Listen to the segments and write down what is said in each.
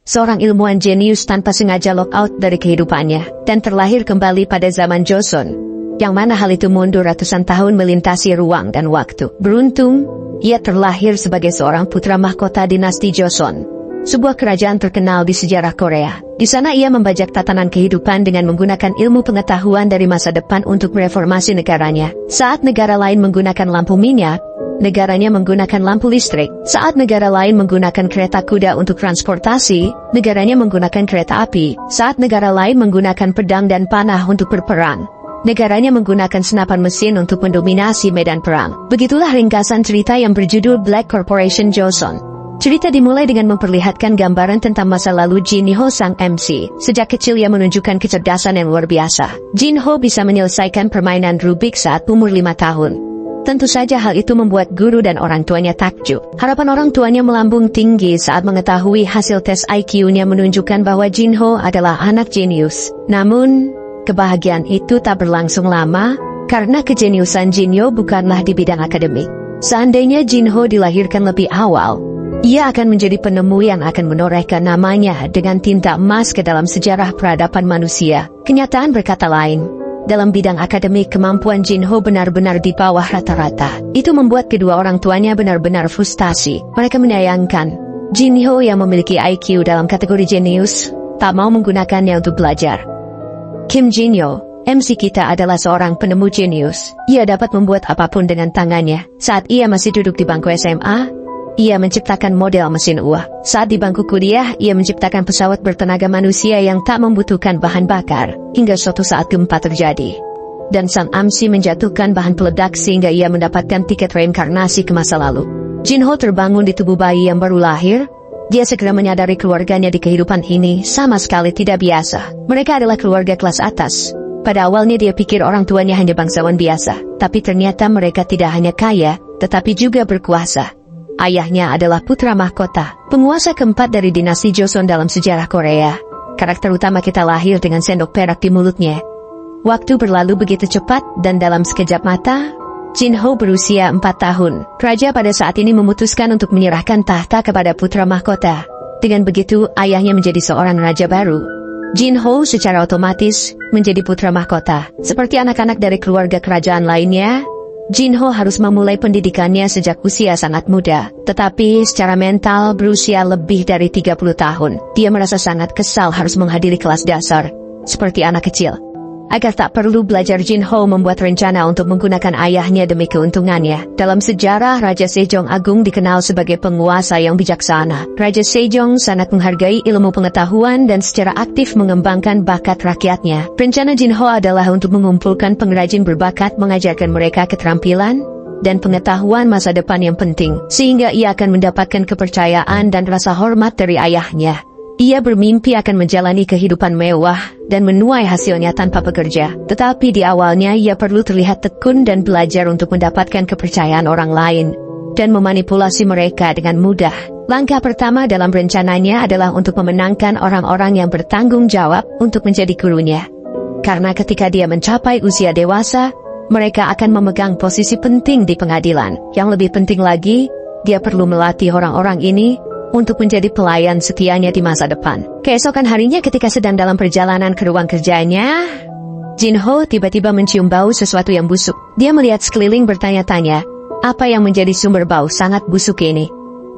seorang ilmuwan jenius tanpa sengaja lockout dari kehidupannya, dan terlahir kembali pada zaman Joseon, yang mana hal itu mundur ratusan tahun melintasi ruang dan waktu. Beruntung, ia terlahir sebagai seorang putra mahkota dinasti Joseon, sebuah kerajaan terkenal di sejarah Korea. Di sana ia membajak tatanan kehidupan dengan menggunakan ilmu pengetahuan dari masa depan untuk mereformasi negaranya. Saat negara lain menggunakan lampu minyak, negaranya menggunakan lampu listrik. Saat negara lain menggunakan kereta kuda untuk transportasi, negaranya menggunakan kereta api. Saat negara lain menggunakan pedang dan panah untuk berperang, negaranya menggunakan senapan mesin untuk mendominasi medan perang. Begitulah ringkasan cerita yang berjudul Black Corporation Joseon. Cerita dimulai dengan memperlihatkan gambaran tentang masa lalu Jin Ho sang MC. Sejak kecil ia menunjukkan kecerdasan yang luar biasa. Jin Ho bisa menyelesaikan permainan Rubik saat umur 5 tahun. Tentu saja hal itu membuat guru dan orang tuanya takjub. Harapan orang tuanya melambung tinggi saat mengetahui hasil tes IQ-nya menunjukkan bahwa Jin Ho adalah anak jenius. Namun, kebahagiaan itu tak berlangsung lama, karena kejeniusan Jin Ho bukanlah di bidang akademik. Seandainya Jin Ho dilahirkan lebih awal, ia akan menjadi penemu yang akan menorehkan namanya dengan tinta emas ke dalam sejarah peradaban manusia. Kenyataan berkata lain, dalam bidang akademik kemampuan Jin Ho benar-benar di bawah rata-rata. Itu membuat kedua orang tuanya benar-benar frustasi. Mereka menyayangkan Jin Ho yang memiliki IQ dalam kategori jenius tak mau menggunakannya untuk belajar. Kim Jin Yo, MC kita, adalah seorang penemu jenius. Ia dapat membuat apapun dengan tangannya. Saat ia masih duduk di bangku SMA, ia menciptakan model mesin uap. Saat di bangku kuliah, ia menciptakan pesawat bertenaga manusia yang tak membutuhkan bahan bakar, hingga suatu saat gempa terjadi, dan sang MC menjatuhkan bahan peledak sehingga ia mendapatkan tiket reinkarnasi ke masa lalu. Jin Ho terbangun di tubuh bayi yang baru lahir. Dia segera menyadari keluarganya di kehidupan ini sama sekali tidak biasa. Mereka adalah keluarga kelas atas. Pada awalnya dia pikir orang tuanya hanya bangsawan biasa, tapi ternyata mereka tidak hanya kaya, tetapi juga berkuasa. Ayahnya adalah putra mahkota, penguasa keempat dari dinasti Joseon dalam sejarah Korea. Karakter utama kita lahir dengan sendok perak di mulutnya. Waktu berlalu begitu cepat, dan dalam sekejap mata, Jin Ho berusia 4 tahun. Raja pada saat ini memutuskan untuk menyerahkan tahta kepada putra mahkota. Dengan begitu, ayahnya menjadi seorang raja baru. Jin Ho secara otomatis menjadi putra mahkota. Seperti anak-anak dari keluarga kerajaan lainnya, Jin Ho harus memulai pendidikannya sejak usia sangat muda, tetapi secara mental berusia lebih dari 30 tahun. Dia merasa sangat kesal harus menghadiri kelas dasar, seperti anak kecil. Agar tak perlu belajar, Jin Ho membuat rencana untuk menggunakan ayahnya demi keuntungannya. Dalam sejarah, Raja Sejong Agung dikenal sebagai penguasa yang bijaksana. Raja Sejong sangat menghargai ilmu pengetahuan dan secara aktif mengembangkan bakat rakyatnya. Rencana Jin Ho adalah untuk mengumpulkan pengrajin berbakat, mengajarkan mereka keterampilan dan pengetahuan masa depan yang penting, sehingga ia akan mendapatkan kepercayaan dan rasa hormat dari ayahnya. Ia bermimpi akan menjalani kehidupan mewah dan menuai hasilnya tanpa bekerja. Tetapi di awalnya ia perlu terlihat tekun dan belajar untuk mendapatkan kepercayaan orang lain dan memanipulasi mereka dengan mudah. Langkah pertama dalam rencananya adalah untuk memenangkan orang-orang yang bertanggung jawab untuk menjadi gurunya. Karena ketika dia mencapai usia dewasa, mereka akan memegang posisi penting di pengadilan. Yang lebih penting lagi, dia perlu melatih orang-orang ini untuk menjadi pelayan setianya di masa depan. Keesokan harinya ketika sedang dalam perjalanan ke ruang kerjanya, Jin Ho tiba-tiba mencium bau sesuatu yang busuk. Dia melihat sekeliling bertanya-tanya, apa yang menjadi sumber bau sangat busuk ini?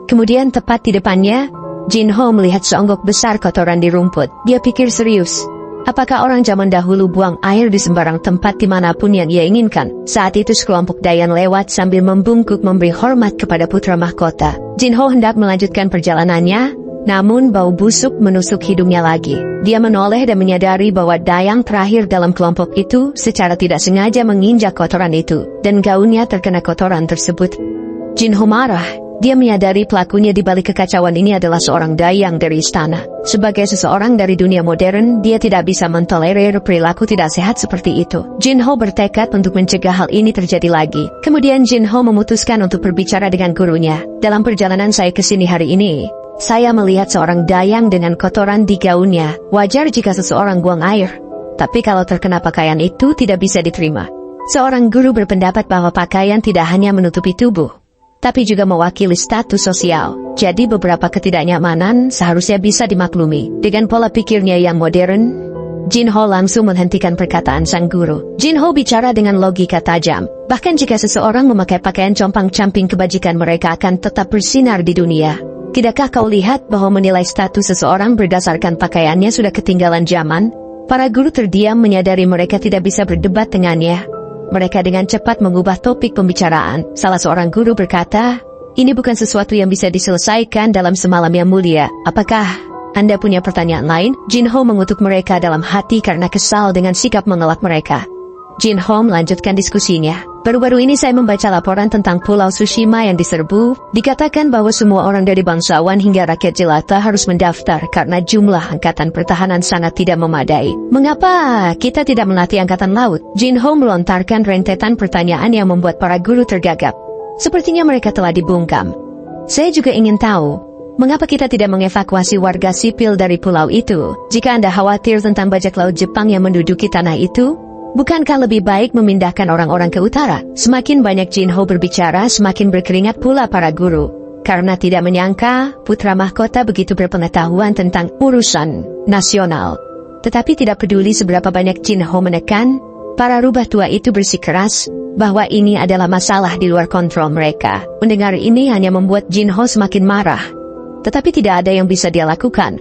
Kemudian tepat di depannya, Jin Ho melihat seonggok besar kotoran di rumput. Dia pikir serius, apakah orang zaman dahulu buang air di sembarang tempat dimanapun yang ia inginkan? Saat itu sekelompok Dayan lewat sambil membungkuk memberi hormat kepada putra mahkota. Jin Ho hendak melanjutkan perjalanannya, namun bau busuk menusuk hidungnya lagi. Dia menoleh dan menyadari bahwa Dayang terakhir dalam kelompok itu secara tidak sengaja menginjak kotoran itu, dan gaunnya terkena kotoran tersebut. Jin Ho marah. Dia menyadari pelakunya di balik kekacauan ini adalah seorang Dayang dari istana. Sebagai seseorang dari dunia modern, dia tidak bisa mentolerir perilaku tidak sehat seperti itu. Jin Ho bertekad untuk mencegah hal ini terjadi lagi. Kemudian Jin Ho memutuskan untuk berbicara dengan gurunya. Dalam perjalanan saya ke sini hari ini, saya melihat seorang Dayang dengan kotoran di gaunnya. Wajar jika seseorang buang air, tapi kalau terkena pakaian itu tidak bisa diterima. Seorang guru berpendapat bahwa pakaian tidak hanya menutupi tubuh, tapi juga mewakili status sosial. Jadi beberapa ketidaknyamanan seharusnya bisa dimaklumi. Dengan pola pikirnya yang modern, Jin Ho langsung menghentikan perkataan sang guru. Jin Ho bicara dengan logika tajam. Bahkan jika seseorang memakai pakaian compang-camping, kebajikan mereka akan tetap bersinar di dunia. Tidakkah kau lihat bahwa menilai status seseorang berdasarkan pakaiannya sudah ketinggalan zaman? Para guru terdiam menyadari mereka tidak bisa berdebat dengannya. Mereka dengan cepat mengubah topik pembicaraan. Salah seorang guru berkata, "Ini bukan sesuatu yang bisa diselesaikan dalam semalam yang mulia. Apakah Anda punya pertanyaan lain?" Jin Ho mengutuk mereka dalam hati karena kesal dengan sikap mengelak mereka. Jin Ho melanjutkan diskusinya. "Baru-baru ini saya membaca laporan tentang Pulau Tsushima yang diserbu. Dikatakan bahwa semua orang dari bangsawan hingga rakyat jelata harus mendaftar karena jumlah angkatan pertahanan sangat tidak memadai. Mengapa kita tidak melatih angkatan laut?" Jin Ho melontarkan rentetan pertanyaan yang membuat para guru tergagap. Sepertinya mereka telah dibungkam. "Saya juga ingin tahu, mengapa kita tidak mengevakuasi warga sipil dari pulau itu? Jika Anda khawatir tentang bajak laut Jepang yang menduduki tanah itu, bukankah lebih baik memindahkan orang-orang ke utara?" Semakin banyak Jin Ho berbicara, semakin berkeringat pula para guru. Karena tidak menyangka, putra mahkota begitu berpengetahuan tentang urusan nasional. Tetapi tidak peduli seberapa banyak Jin Ho menekan, para rubah tua itu bersikeras bahwa ini adalah masalah di luar kontrol mereka. Mendengar ini hanya membuat Jin Ho semakin marah. Tetapi tidak ada yang bisa dia lakukan.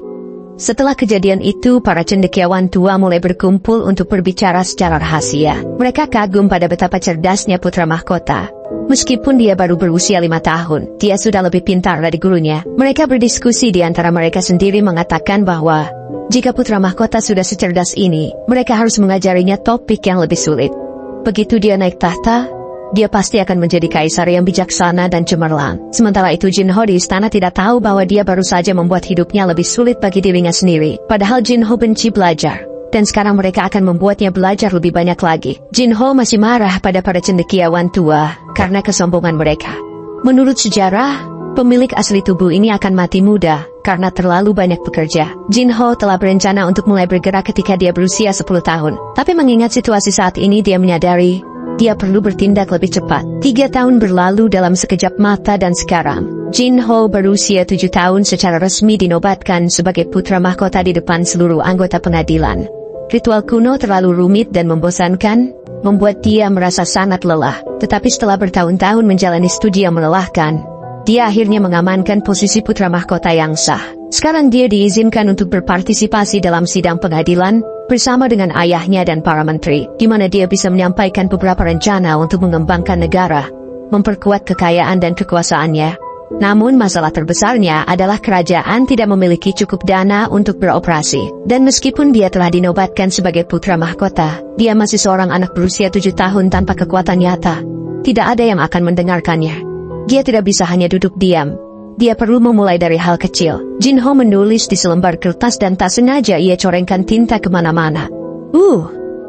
Setelah kejadian itu, para cendekiawan tua mulai berkumpul untuk berbicara secara rahasia. Mereka kagum pada betapa cerdasnya putra mahkota. Meskipun dia baru berusia 5 tahun, dia sudah lebih pintar dari gurunya. Mereka berdiskusi di antara mereka sendiri mengatakan bahwa jika putra mahkota sudah secerdas ini, mereka harus mengajarinya topik yang lebih sulit. Begitu dia naik tahta, dia pasti akan menjadi kaisar yang bijaksana dan cemerlang. Sementara itu Jin Ho di istana tidak tahu bahwa dia baru saja membuat hidupnya lebih sulit bagi dirinya sendiri. Padahal Jin Ho benci belajar. Dan sekarang mereka akan membuatnya belajar lebih banyak lagi. Jin Ho masih marah pada para cendekiawan tua karena kesombongan mereka. Menurut sejarah, pemilik asli tubuh ini akan mati muda karena terlalu banyak bekerja. Jin Ho telah berencana untuk mulai bergerak ketika dia berusia 10 tahun. Tapi mengingat situasi saat ini, dia menyadari dia perlu bertindak lebih cepat. 3 tahun berlalu dalam sekejap mata dan sekarang Jin Ho berusia 7 tahun secara resmi dinobatkan sebagai putra mahkota di depan seluruh anggota pengadilan. Ritual kuno terlalu rumit dan membosankan, membuat dia merasa sangat lelah. Tetapi setelah bertahun-tahun menjalani studi yang melelahkan, dia akhirnya mengamankan posisi putra mahkota yang sah. Sekarang dia diizinkan untuk berpartisipasi dalam sidang pengadilan bersama dengan ayahnya dan para menteri, di mana dia bisa menyampaikan beberapa rencana untuk mengembangkan negara, memperkuat kekayaan dan kekuasaannya. Namun masalah terbesarnya adalah kerajaan tidak memiliki cukup dana untuk beroperasi. Dan meskipun dia telah dinobatkan sebagai putra mahkota, dia masih seorang anak berusia 7 tahun tanpa kekuatan nyata. Tidak ada yang akan mendengarkannya. Dia tidak bisa hanya duduk diam. Dia perlu memulai dari hal kecil. Jin Ho menulis di selembar kertas dan tak sengaja ia corengkan tinta kemana-mana.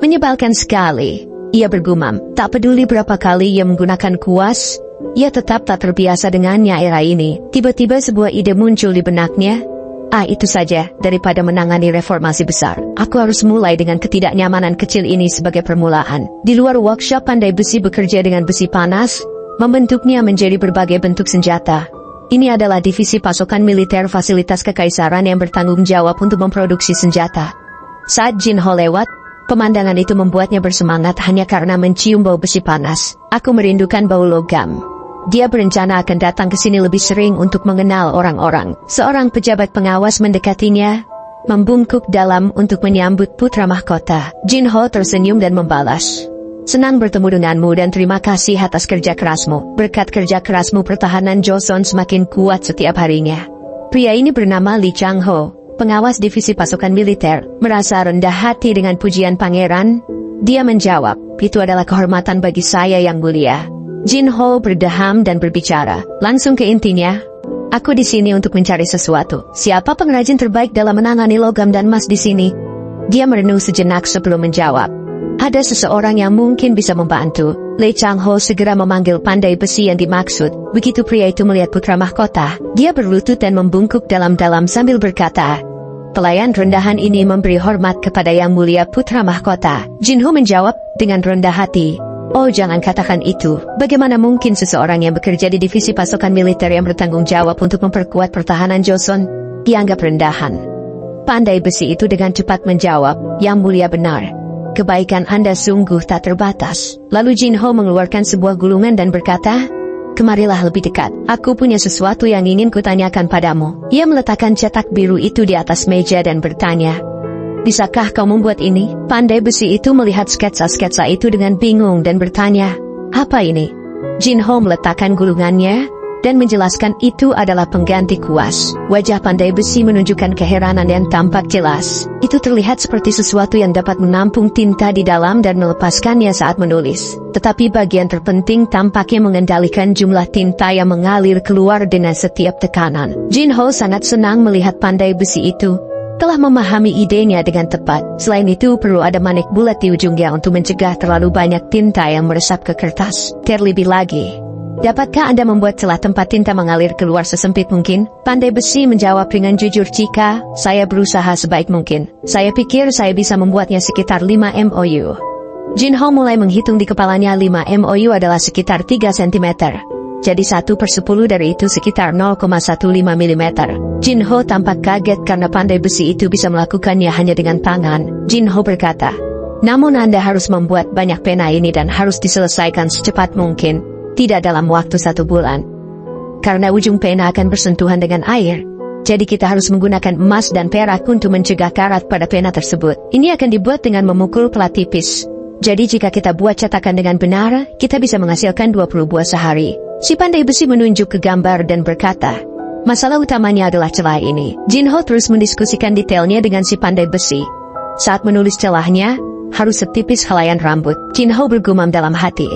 Menyebalkan sekali. Ia bergumam. Tak peduli berapa kali ia menggunakan kuas, ia tetap tak terbiasa dengannya era ini. Tiba-tiba sebuah ide muncul di benaknya. Itu saja, daripada menangani reformasi besar, aku harus mulai dengan ketidaknyamanan kecil ini sebagai permulaan. Di luar workshop, pandai besi bekerja dengan besi panas, membentuknya menjadi berbagai bentuk senjata. Ini adalah divisi pasukan militer fasilitas kekaisaran yang bertanggung jawab untuk memproduksi senjata. Saat Jin Ho lewat, pemandangan itu membuatnya bersemangat hanya karena mencium bau besi panas. Aku merindukan bau logam. Dia berencana akan datang ke sini lebih sering untuk mengenal orang-orang. Seorang pejabat pengawas mendekatinya, membungkuk dalam untuk menyambut putra mahkota. Jin Ho tersenyum dan membalas, "Senang bertemu denganmu dan terima kasih atas kerja kerasmu. Berkat kerja kerasmu pertahanan Joseon semakin kuat setiap harinya." Pria ini bernama Lee Chang-ho, pengawas divisi pasukan militer, merasa rendah hati dengan pujian pangeran. Dia menjawab, "Itu adalah kehormatan bagi saya yang mulia." Jin Ho berdeham dan berbicara langsung ke intinya. "Aku di sini untuk mencari sesuatu. Siapa pengrajin terbaik dalam menangani logam dan emas di sini?" Dia merenung sejenak sebelum menjawab, "Ada seseorang yang mungkin bisa membantu." Lee Chang-ho segera memanggil pandai besi yang dimaksud. Begitu pria itu melihat putra mahkota, dia berlutut dan membungkuk dalam-dalam sambil berkata, "Pelayan rendahan ini memberi hormat kepada yang mulia putra mahkota." Jin Ho menjawab dengan rendah hati, Oh, jangan katakan itu. Bagaimana mungkin seseorang yang bekerja di divisi pasukan militer yang bertanggung jawab untuk memperkuat pertahanan Joseon dianggap rendahan? Pandai besi itu dengan cepat menjawab, Yang Mulia benar. Kebaikan Anda sungguh tak terbatas. Lalu Jin Ho mengeluarkan sebuah gulungan dan berkata, kemarilah lebih dekat. Aku punya sesuatu yang ingin kutanyakan padamu. Ia meletakkan cetak biru itu di atas meja dan bertanya, bisakah kau membuat ini? Pandai besi itu melihat sketsa-sketsa itu dengan bingung dan bertanya, apa ini? Jin Ho meletakkan gulungannya dan menjelaskan itu adalah pengganti kuas. Wajah pandai besi menunjukkan keheranan yang tampak jelas. Itu terlihat seperti sesuatu yang dapat menampung tinta di dalam dan melepaskannya saat menulis. Tetapi bagian terpenting tampaknya mengendalikan jumlah tinta yang mengalir keluar dengan setiap tekanan. Jin Ho sangat senang melihat pandai besi itu telah memahami idenya dengan tepat. Selain itu, perlu ada manik bulat di ujungnya untuk mencegah terlalu banyak tinta yang meresap ke kertas. Terlebih lagi, dapatkah Anda membuat celah tempat tinta mengalir keluar sesempit mungkin? Pandai besi menjawab dengan jujur, jika saya berusaha sebaik mungkin. Saya pikir saya bisa membuatnya sekitar 5 MOU. Jin Ho mulai menghitung di kepalanya. 5 MOU adalah sekitar 3 cm. Jadi 1/10 dari itu sekitar 0,15 mm. Jin Ho tampak kaget karena pandai besi itu bisa melakukannya hanya dengan tangan. Jin Ho berkata, namun Anda harus membuat banyak pena ini dan harus diselesaikan secepat mungkin. Tidak dalam waktu 1 bulan. Karena ujung pena akan bersentuhan dengan air. Jadi kita harus menggunakan emas dan perak untuk mencegah karat pada pena tersebut. Ini akan dibuat dengan memukul pelat tipis. Jadi jika kita buat cetakan dengan benar, kita bisa menghasilkan 20 buah sehari. Si pandai besi menunjuk ke gambar dan berkata, masalah utamanya adalah celah ini. Jin Ho terus mendiskusikan detailnya dengan si pandai besi. Saat menulis celahnya, harus setipis helaian rambut. Jin Ho bergumam dalam hati,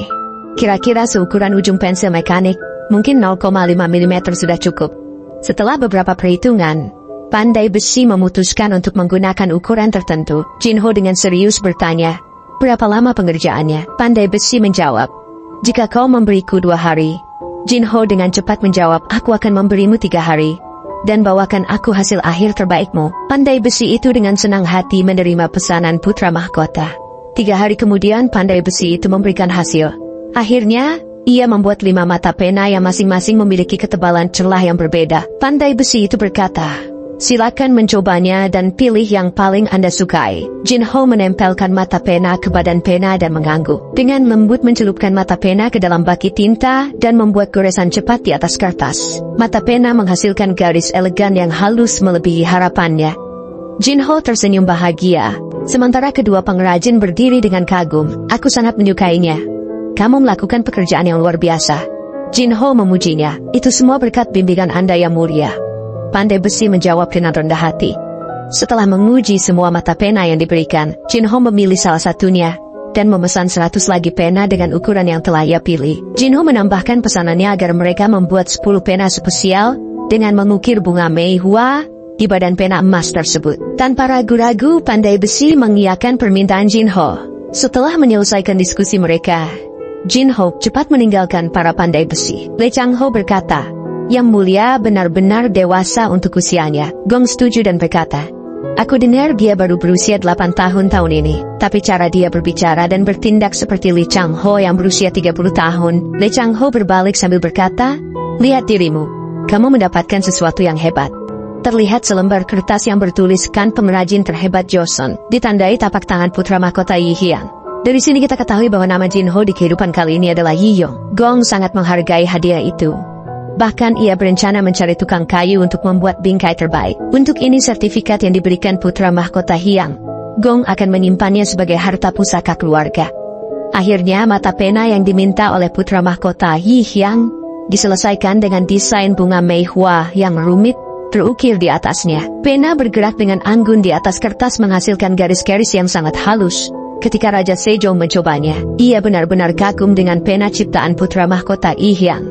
kira-kira seukuran ujung pensil mekanik, mungkin 0,5 mm sudah cukup. Setelah beberapa perhitungan, pandai besi memutuskan untuk menggunakan ukuran tertentu. Jin Ho dengan serius bertanya, berapa lama pengerjaannya? Pandai besi menjawab, jika kau memberiku 2 hari. Jin Ho dengan cepat menjawab, aku akan memberimu 3 hari. Dan bawakan aku hasil akhir terbaikmu. Pandai besi itu dengan senang hati menerima pesanan putra mahkota. 3 hari kemudian pandai besi itu memberikan hasil. Akhirnya, ia membuat 5 mata pena yang masing-masing memiliki ketebalan celah yang berbeda. Pandai besi itu berkata, silakan mencobanya dan pilih yang paling Anda sukai. Jin Ho menempelkan mata pena ke badan pena dan mengangguk. Dengan lembut mencelupkan mata pena ke dalam baki tinta dan membuat goresan cepat di atas kertas. Mata pena menghasilkan garis elegan yang halus melebihi harapannya. Jin Ho tersenyum bahagia. Sementara kedua pengrajin berdiri dengan kagum. Aku sangat menyukainya. Kamu melakukan pekerjaan yang luar biasa. Jin Ho memujinya. Itu semua berkat bimbingan Anda yang mulia. Pandai besi menjawab dengan rendah hati. Setelah menguji semua mata pena yang diberikan, Jin Ho memilih salah satunya dan memesan 100 lagi pena dengan ukuran yang telah ia pilih. Jin Ho menambahkan pesanannya agar mereka membuat 10 pena spesial dengan mengukir bunga Mei Hua di badan pena emas tersebut. Tanpa ragu-ragu, pandai besi mengiyakan permintaan Jin Ho. Setelah menyelesaikan diskusi mereka, Jin Ho cepat meninggalkan para pandai besi. Le Chang Ho berkata, Yang Mulia benar-benar dewasa untuk usianya. Gong setuju dan berkata, aku dengar dia baru berusia 8 tahun ini. Tapi cara dia berbicara dan bertindak seperti Li Chang Ho yang berusia 30 tahun. Le Chang Ho berbalik sambil berkata, lihat dirimu. Kamu mendapatkan sesuatu yang hebat. Terlihat selembar kertas yang bertuliskan pengrajin terhebat Joseon, ditandai tapak tangan putra mahkota Yi Hyang. Dari sini kita ketahui bahwa nama Jin Ho di kehidupan kali ini adalah Yi Yong. Gong sangat menghargai hadiah itu. Bahkan ia berencana mencari tukang kayu untuk membuat bingkai terbaik. Untuk ini sertifikat yang diberikan putra mahkota Hyang. Gong akan menyimpannya sebagai harta pusaka keluarga. Akhirnya mata pena yang diminta oleh putra mahkota Yi Hyang diselesaikan dengan desain bunga Mei Hua yang rumit terukir di atasnya. Pena bergerak dengan anggun di atas kertas menghasilkan garis-garis yang sangat halus. Ketika Raja Sejong mencobanya, ia benar-benar kagum dengan pena ciptaan putra mahkota Yi Hyang.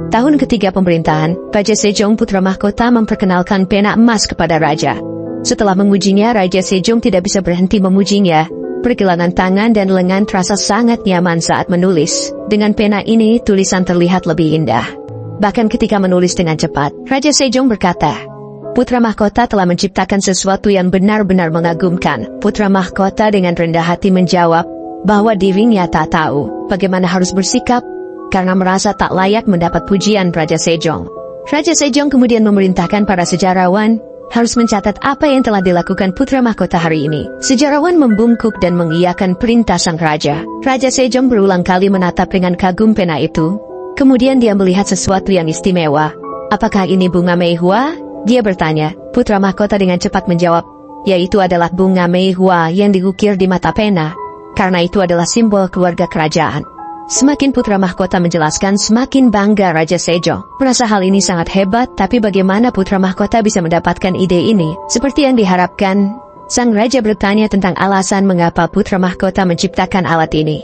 Tahun ketiga pemerintahan, Raja Sejong putra mahkota memperkenalkan pena emas kepada Raja. Setelah mengujinya, Raja Sejong tidak bisa berhenti memujinya. Pergelangan tangan dan lengan terasa sangat nyaman saat menulis. Dengan pena ini, tulisan terlihat lebih indah. Bahkan ketika menulis dengan cepat, Raja Sejong berkata, putra mahkota telah menciptakan sesuatu yang benar-benar mengagumkan. Putra mahkota dengan rendah hati menjawab, bahwa dirinya tak tahu bagaimana harus bersikap karena merasa tak layak mendapat pujian Raja Sejong. Raja Sejong kemudian memerintahkan para sejarawan harus mencatat apa yang telah dilakukan putra mahkota hari ini. Sejarawan membungkuk dan mengiyakan perintah sang raja. Raja Sejong berulang kali menatap dengan kagum pena itu. Kemudian dia melihat sesuatu yang istimewa. Apakah ini bunga meihua? Dia bertanya. Putra mahkota dengan cepat menjawab, yaitu adalah bunga meihua yang diukir di mata pena. Karena itu adalah simbol keluarga kerajaan. Semakin putra mahkota menjelaskan, semakin bangga Raja Sejong. Merasa hal ini sangat hebat, tapi bagaimana putra mahkota bisa mendapatkan ide ini? Seperti yang diharapkan, sang raja bertanya tentang alasan mengapa putra mahkota menciptakan alat ini.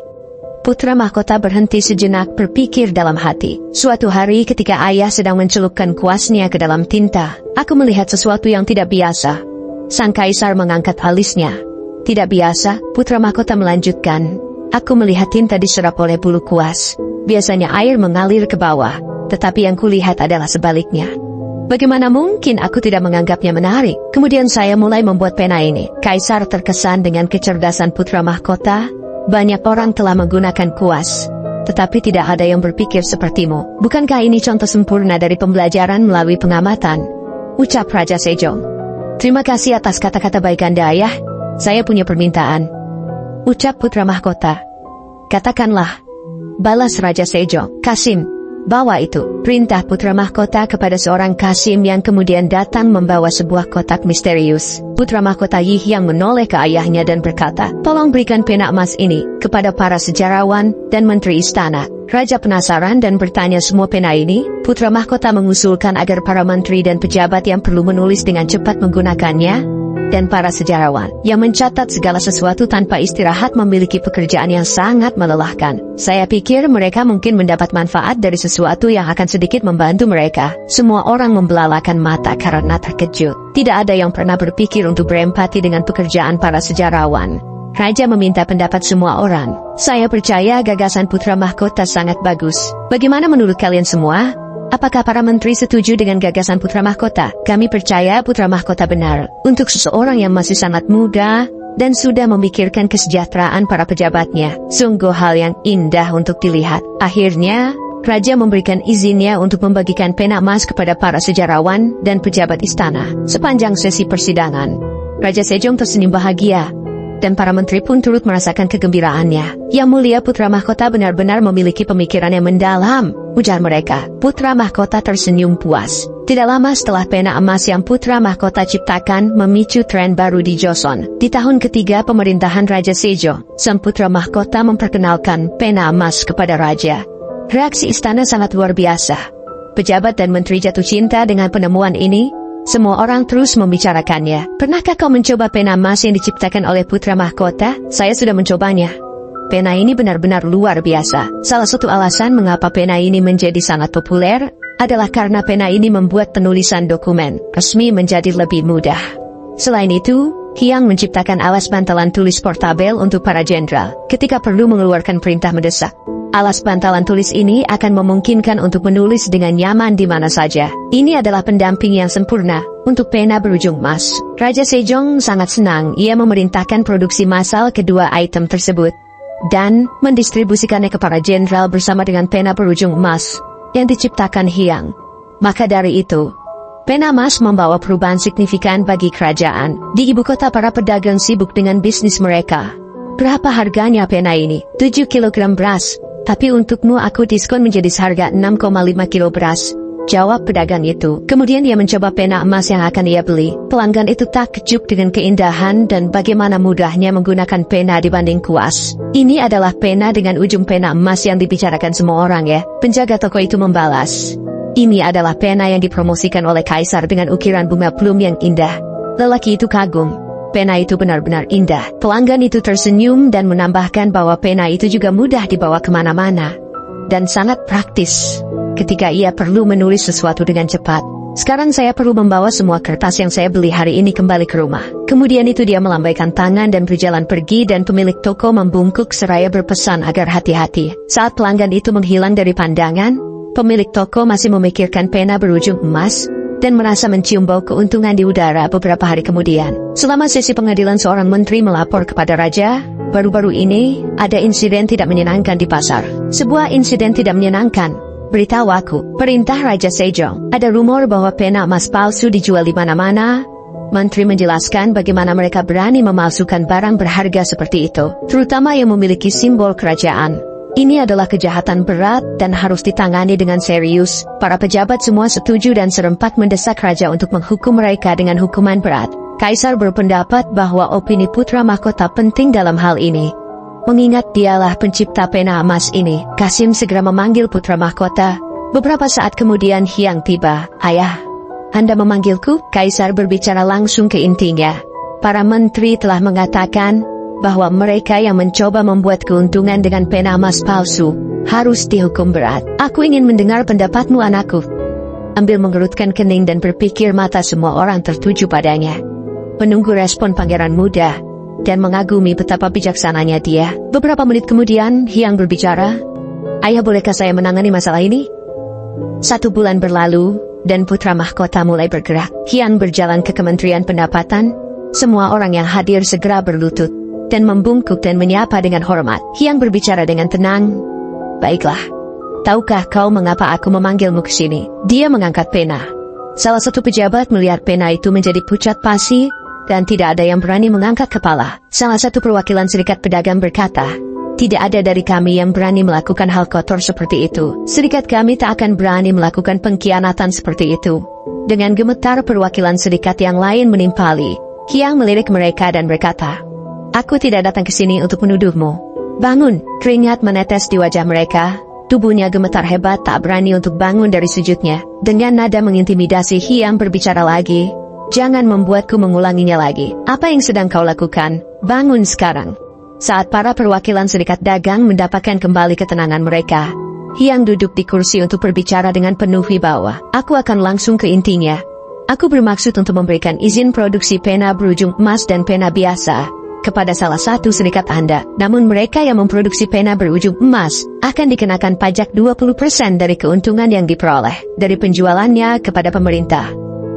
Putra mahkota berhenti sejenak berpikir dalam hati. Suatu hari ketika ayah sedang mencelupkan kuasnya ke dalam tinta, aku melihat sesuatu yang tidak biasa. Sang kaisar mengangkat alisnya. Tidak biasa, putra mahkota melanjutkan. Aku melihat tinta diserap oleh bulu kuas. Biasanya air mengalir ke bawah, tetapi yang kulihat adalah sebaliknya. Bagaimana mungkin aku tidak menganggapnya menarik? Kemudian saya mulai membuat pena ini. Kaisar terkesan dengan kecerdasan putra mahkota. Banyak orang telah menggunakan kuas, tetapi tidak ada yang berpikir sepertimu. Bukankah ini contoh sempurna dari pembelajaran melalui pengamatan? Ucap Raja Sejong. Terima kasih atas kata-kata baik Anda, Ayah. Saya punya permintaan. Ucap putra mahkota. Katakanlah, balas Raja Sejong. Kasim, bawa itu. Perintah putra mahkota kepada seorang Kasim yang kemudian datang membawa sebuah kotak misterius. Putra mahkota Yi yang menoleh ke ayahnya dan berkata, tolong berikan pena emas ini kepada para sejarawan dan menteri istana. Raja penasaran dan bertanya, semua pena ini? Putra mahkota mengusulkan agar para menteri dan pejabat yang perlu menulis dengan cepat menggunakannya, dan para sejarawan yang mencatat segala sesuatu tanpa istirahat memiliki pekerjaan yang sangat melelahkan. Saya pikir mereka mungkin mendapat manfaat dari sesuatu yang akan sedikit membantu mereka. Semua orang membelalakan mata karena terkejut. Tidak ada yang pernah berpikir untuk berempati dengan pekerjaan para sejarawan. Raja meminta pendapat semua orang. Saya percaya gagasan putra mahkota sangat bagus. Bagaimana menurut kalian semua? Apakah para menteri setuju dengan gagasan putra mahkota? Kami percaya putra mahkota benar. Untuk seseorang yang masih sangat muda dan sudah memikirkan kesejahteraan para pejabatnya, sungguh hal yang indah untuk dilihat. Akhirnya, Raja memberikan izinnya untuk membagikan pena emas kepada para sejarawan dan pejabat istana. Sepanjang sesi persidangan, Raja Sejong tersenyum bahagia, dan para menteri pun turut merasakan kegembiraannya. Yang mulia, putra mahkota benar-benar memiliki pemikiran yang mendalam, ujar mereka. Putra mahkota tersenyum puas. Tidak lama setelah pena emas yang putra mahkota ciptakan memicu tren baru di Joseon. Di tahun ketiga pemerintahan Raja Sejong, sang putra mahkota memperkenalkan pena emas kepada raja. Reaksi istana sangat luar biasa. Pejabat dan menteri jatuh cinta dengan penemuan ini. Semua orang terus membicarakannya. Pernahkah kau mencoba pena emas yang diciptakan oleh putra mahkota? Saya sudah mencobanya. Pena ini benar-benar luar biasa. Salah satu alasan mengapa pena ini menjadi sangat populer adalah karena pena ini membuat penulisan dokumen resmi menjadi lebih mudah. Selain itu, Hyang menciptakan alas bantalan tulis portabel untuk para jenderal ketika perlu mengeluarkan perintah mendesak. Alas bantalan tulis ini akan memungkinkan untuk menulis dengan nyaman di mana saja. Ini adalah pendamping yang sempurna untuk pena berujung emas. Raja Sejong sangat senang. Ia memerintahkan produksi massal kedua item tersebut dan mendistribusikannya ke para jenderal bersama dengan pena berujung emas yang diciptakan Hyang. Maka dari itu, pena emas membawa perubahan signifikan bagi kerajaan. Di ibu kota, para pedagang sibuk dengan bisnis mereka. Berapa harganya pena ini? 7 kg beras. Tapi untukmu aku diskon menjadi seharga 6,5 kilo beras, jawab pedagang itu. Kemudian dia mencoba pena emas yang akan ia beli. Pelanggan itu takjub dengan keindahan dan bagaimana mudahnya menggunakan pena dibanding kuas. Ini adalah pena dengan ujung pena emas yang dibicarakan semua orang, ya. Penjaga toko itu membalas. Ini adalah pena yang dipromosikan oleh kaisar dengan ukiran bunga plum yang indah. Lelaki itu kagum. Pena itu benar-benar indah. Pelanggan itu tersenyum dan menambahkan bahwa pena itu juga mudah dibawa kemana-mana dan sangat praktis ketika ia perlu menulis sesuatu dengan cepat. Sekarang saya perlu membawa semua kertas yang saya beli hari ini kembali ke rumah. Kemudian itu dia melambaikan tangan dan berjalan pergi, dan pemilik toko membungkuk seraya berpesan agar hati-hati. Saat pelanggan itu menghilang dari pandangan, pemilik toko masih memikirkan pena berujung emas dan merasa mencium bau keuntungan di udara beberapa hari kemudian. Selama sesi pengadilan seorang menteri melapor kepada raja, baru-baru ini ada insiden tidak menyenangkan di pasar. Sebuah insiden tidak menyenangkan. Beritahu aku, perintah Raja Sejong. Ada rumor bahwa pena emas palsu dijual di mana-mana. Menteri menjelaskan bagaimana mereka berani memalsukan barang berharga seperti itu, terutama yang memiliki simbol kerajaan. Ini adalah kejahatan berat dan harus ditangani dengan serius. Para pejabat semua setuju dan serempak mendesak raja untuk menghukum mereka dengan hukuman berat. Kaisar berpendapat bahwa opini putra mahkota penting dalam hal ini. Mengingat dialah pencipta pena emas ini, Kasim segera memanggil putra mahkota. Beberapa saat kemudian Hyang tiba. "Ayah, Anda memanggilku?" Kaisar berbicara langsung ke intinya. Para menteri telah mengatakan bahwa mereka yang mencoba membuat keuntungan dengan pena emas palsu harus dihukum berat. "Aku ingin mendengar pendapatmu, anakku." Ambil mengerutkan kening dan berpikir mata semua orang tertuju padanya. Menunggu respon pangeran muda dan mengagumi betapa bijaksananya dia. Beberapa menit kemudian Hyang berbicara. "Ayah, bolehkah saya menangani masalah ini?" 1 bulan berlalu dan putra mahkota mulai bergerak. Hyang berjalan ke Kementerian Pendapatan. Semua orang yang hadir segera berlutut dan membungkuk dan menyapa dengan hormat. Hyang berbicara dengan tenang. "Baiklah. Tahukah kau mengapa aku memanggilmu ke sini?" Dia mengangkat pena. Salah satu pejabat melihat pena itu menjadi pucat pasi dan tidak ada yang berani mengangkat kepala. Salah satu perwakilan serikat pedagang berkata, "Tidak ada dari kami yang berani melakukan hal kotor seperti itu. Serikat kami tak akan berani melakukan pengkhianatan seperti itu." Dengan gemetar perwakilan serikat yang lain menimpali. Hyang melirik mereka dan berkata, "Aku tidak datang ke sini untuk menuduhmu." "Bangun!" Keringat menetes di wajah mereka. Tubuhnya gemetar hebat, tak berani untuk bangun dari sujudnya. Dengan nada mengintimidasi Hyang berbicara lagi, "Jangan membuatku mengulanginya lagi. Apa yang sedang kau lakukan? Bangun sekarang." Saat para perwakilan serikat dagang mendapatkan kembali ketenangan mereka, Hyang duduk di kursi untuk berbicara dengan penuh wibawa. "Aku akan langsung ke intinya. Aku bermaksud untuk memberikan izin produksi pena berujung emas dan pena biasa kepada salah satu serikat Anda. Namun mereka yang memproduksi pena berujung emas akan dikenakan pajak 20% dari keuntungan yang diperoleh dari penjualannya kepada pemerintah.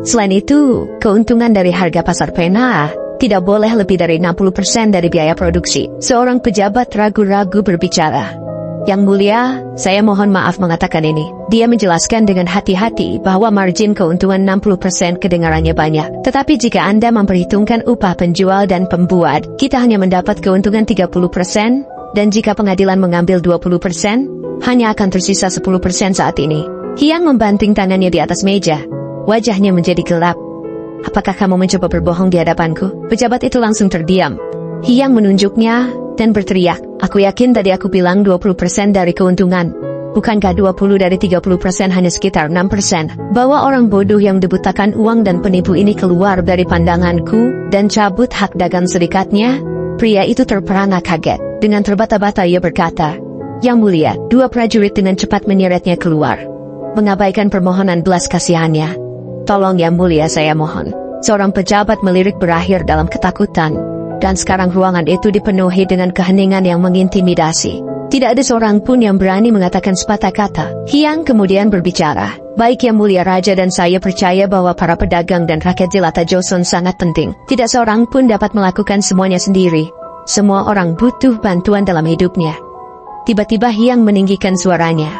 Selain itu, keuntungan dari harga pasar pena tidak boleh lebih dari 60% dari biaya produksi." Seorang pejabat ragu-ragu berbicara. "Yang mulia, saya mohon maaf mengatakan ini." Dia menjelaskan dengan hati-hati bahwa margin keuntungan 60% kedengarannya banyak. Tetapi jika Anda memperhitungkan upah penjual dan pembuat, kita hanya mendapat keuntungan 30%, dan jika pengadilan mengambil 20%, hanya akan tersisa 10% saat ini. Hyang membanting tangannya di atas meja. Wajahnya menjadi gelap. "Apakah kamu mencoba berbohong di hadapanku?" Pejabat itu langsung terdiam. Hyang menunjuknya dan berteriak, "Aku yakin tadi aku bilang 20% dari keuntungan. Bukankah 20 dari 30% hanya sekitar 6%? Bawa orang bodoh yang dibutakan uang dan penipu ini keluar dari pandanganku dan cabut hak dagang serikatnya." Pria itu terperangah kaget. Dengan terbata-bata ia berkata, "Yang mulia." 2 prajurit dengan cepat menyeretnya keluar, mengabaikan permohonan belas kasihannya. "Tolong yang mulia, saya mohon." Seorang pejabat melirik berakhir dalam ketakutan. Dan sekarang ruangan itu dipenuhi dengan keheningan yang mengintimidasi. Tidak ada seorang pun yang berani mengatakan sepatah kata. Hyang kemudian berbicara, "Baik yang mulia raja, dan saya percaya bahwa para pedagang dan rakyat jelata Joseon sangat penting. Tidak seorang pun dapat melakukan semuanya sendiri. Semua orang butuh bantuan dalam hidupnya." Tiba-tiba Hyang meninggikan suaranya.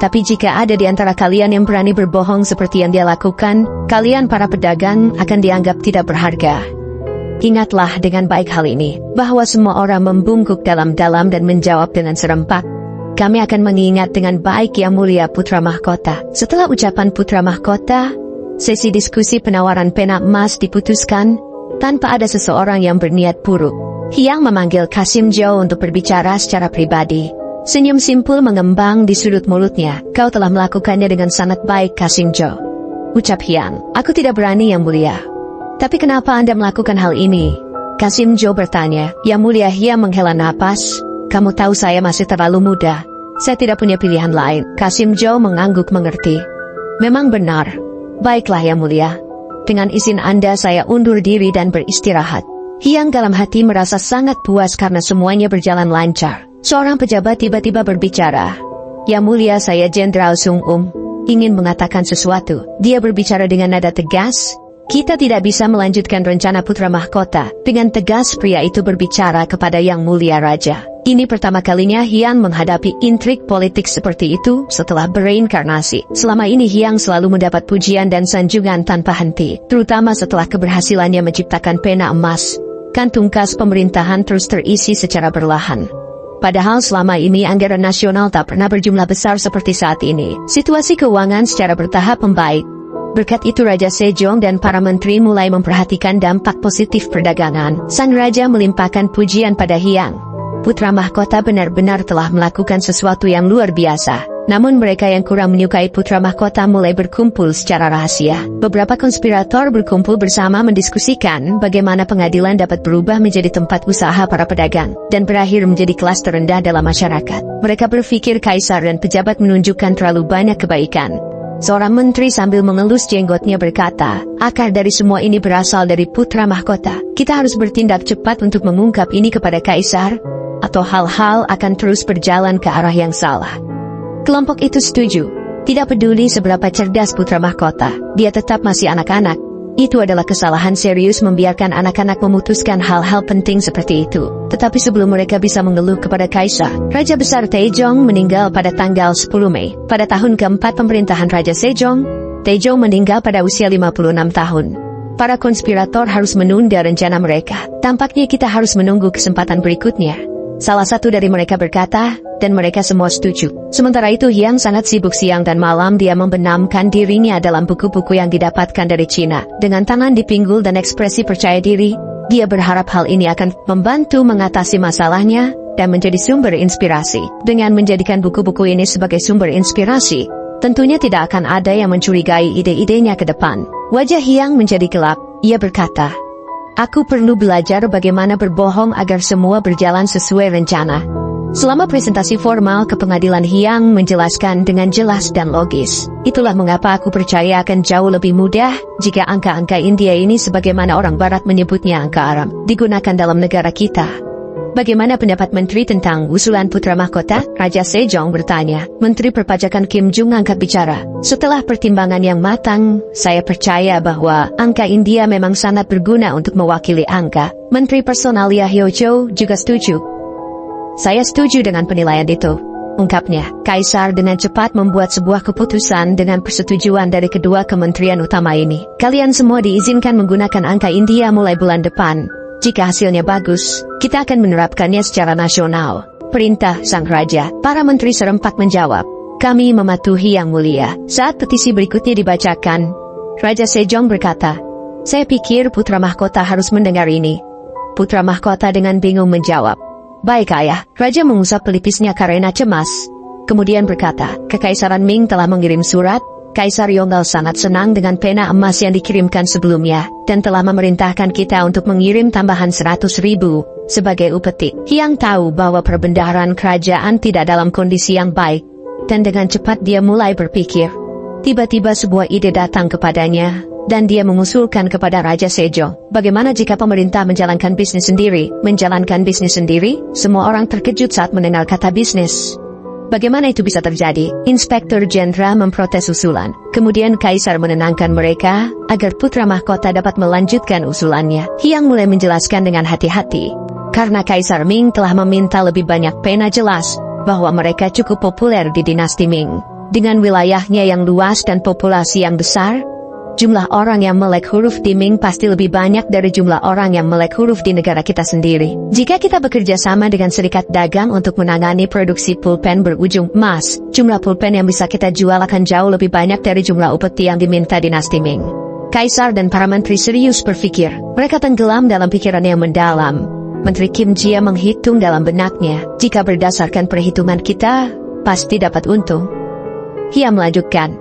"Tapi jika ada di antara kalian yang berani berbohong seperti yang dia lakukan, kalian para pedagang akan dianggap tidak berharga. Ingatlah dengan baik hal ini, bahwa semua orang membungkuk dalam-dalam dan menjawab dengan serempak, "Kami akan mengingat dengan baik yang mulia putra mahkota." Setelah ucapan putra mahkota, sesi diskusi penawaran pena emas diputuskan, tanpa ada seseorang yang berniat buruk. Hyang memanggil Kasim Jo untuk berbicara secara pribadi. Senyum simpul mengembang di sudut mulutnya. "Kau telah melakukannya dengan sangat baik, Kasim Jo," ucap Hyang. "Aku tidak berani yang mulia." "Tapi kenapa Anda melakukan hal ini?" Kasim Jo bertanya. "Yang mulia." Hyang menghela napas. "Kamu tahu saya masih terlalu muda. Saya tidak punya pilihan lain." Kasim Jo mengangguk mengerti. "Memang benar. Baiklah yang mulia. Dengan izin Anda saya undur diri dan beristirahat." Hyang dalam hati merasa sangat puas karena semuanya berjalan lancar. Seorang pejabat tiba-tiba berbicara. "Yang mulia, saya Jenderal Sung ingin mengatakan sesuatu. Dia berbicara dengan nada tegas. Kita tidak bisa melanjutkan rencana putra mahkota. Dengan tegas pria itu berbicara kepada Yang Mulia Raja. Ini pertama kalinya Hyang menghadapi intrik politik seperti itu setelah bereinkarnasi. Selama ini Hyang selalu mendapat pujian dan sanjungan tanpa henti, terutama setelah keberhasilannya menciptakan pena emas. Kantung kas pemerintahan terus terisi secara perlahan. Padahal selama ini anggaran nasional tak pernah berjumlah besar seperti saat ini. Situasi keuangan secara bertahap membaik. Berkat itu Raja Sejong dan para menteri mulai memperhatikan dampak positif perdagangan. Sang Raja melimpahkan pujian pada Hyang. Putra mahkota benar-benar telah melakukan sesuatu yang luar biasa. Namun mereka yang kurang menyukai putra mahkota mulai berkumpul secara rahasia. Beberapa konspirator berkumpul bersama mendiskusikan bagaimana pengadilan dapat berubah menjadi tempat usaha para pedagang dan berakhir menjadi kelas terendah dalam masyarakat. Mereka berpikir kaisar dan pejabat menunjukkan terlalu banyak kebaikan. Seorang menteri sambil mengelus jenggotnya berkata, akar dari semua ini berasal dari putra mahkota. Kita harus bertindak cepat untuk mengungkap ini kepada kaisar, atau hal-hal akan terus berjalan ke arah yang salah. Kelompok itu setuju. Tidak peduli seberapa cerdas putra mahkota, dia tetap masih anak-anak. Itu adalah kesalahan serius membiarkan anak-anak memutuskan hal-hal penting seperti itu. Tetapi sebelum mereka bisa mengeluh kepada kaisar, Raja Besar Taejong meninggal pada tanggal 10 Mei. Pada tahun keempat pemerintahan Raja Sejong, Taejong meninggal pada usia 56 tahun. Para konspirator harus menunda rencana mereka. Tampaknya kita harus menunggu kesempatan berikutnya. Salah satu dari mereka berkata, dan mereka semua setuju. Sementara itu Hyang sangat sibuk siang dan malam. Dia membenamkan dirinya dalam buku-buku yang didapatkan dari Cina. Dengan tangan di pinggul dan ekspresi percaya diri, dia berharap hal ini akan membantu mengatasi masalahnya dan menjadi sumber inspirasi. Dengan menjadikan buku-buku ini sebagai sumber inspirasi, tentunya tidak akan ada yang mencurigai ide-idenya ke depan. Wajah Hyang menjadi gelap. Ia berkata, aku perlu belajar bagaimana berbohong agar semua berjalan sesuai rencana. Selama presentasi formal ke pengadilan, Hyang menjelaskan dengan jelas dan logis. Itulah mengapa aku percaya akan jauh lebih mudah jika angka-angka India ini, sebagaimana orang barat menyebutnya angka Aram, digunakan dalam negara kita. Bagaimana pendapat menteri tentang usulan putra mahkota? Raja Sejong bertanya. Menteri Perpajakan Kim Jung angkat bicara. Setelah pertimbangan yang matang, saya percaya bahwa angka India memang sangat berguna untuk mewakili angka. Menteri Personalia Hyo Cho juga setuju. Saya setuju dengan penilaian itu, ungkapnya. Kaisar dengan cepat membuat sebuah keputusan dengan persetujuan dari kedua kementerian utama ini. Kalian semua diizinkan menggunakan angka India mulai bulan depan. Jika hasilnya bagus, kita akan menerapkannya secara nasional. Perintah Sang Raja. Para menteri serempak menjawab, kami mematuhi Yang Mulia. Saat petisi berikutnya dibacakan, Raja Sejong berkata, saya pikir putra mahkota harus mendengar ini. Putra mahkota dengan bingung menjawab, baik ayah. Raja mengusap pelipisnya karena cemas. Kemudian berkata, Kekaisaran Ming telah mengirim surat. Kaisar Yongle sangat senang dengan pena emas yang dikirimkan sebelumnya, dan telah memerintahkan kita untuk mengirim tambahan 100.000 sebagai upeti. Hyang tahu bahwa perbendaharaan kerajaan tidak dalam kondisi yang baik, dan dengan cepat dia mulai berpikir. Tiba-tiba sebuah ide datang kepadanya, dan dia mengusulkan kepada Raja Sejong, bagaimana jika pemerintah menjalankan bisnis sendiri? Menjalankan bisnis sendiri? Semua orang terkejut saat mendengar kata bisnis. Bagaimana itu bisa terjadi? Inspektur Jenderal memprotes usulan. Kemudian Kaisar menenangkan mereka agar putra mahkota dapat melanjutkan usulannya. Hyang mulai menjelaskan dengan hati-hati. Karena Kaisar Ming telah meminta lebih banyak pena, jelas bahwa mereka cukup populer di dinasti Ming. Dengan wilayahnya yang luas dan populasi yang besar, jumlah orang yang melek huruf di Ming pasti lebih banyak dari jumlah orang yang melek huruf di negara kita sendiri. Jika kita bekerja sama dengan serikat dagang untuk menangani produksi pulpen berujung emas, jumlah pulpen yang bisa kita jual akan jauh lebih banyak dari jumlah upeti yang diminta dinasti Ming. Kaisar dan para menteri serius berpikir. Mereka tenggelam dalam pikiran yang mendalam. Menteri Kim Jia menghitung dalam benaknya. Jika berdasarkan perhitungan kita, pasti dapat untung. Ia melanjutkan,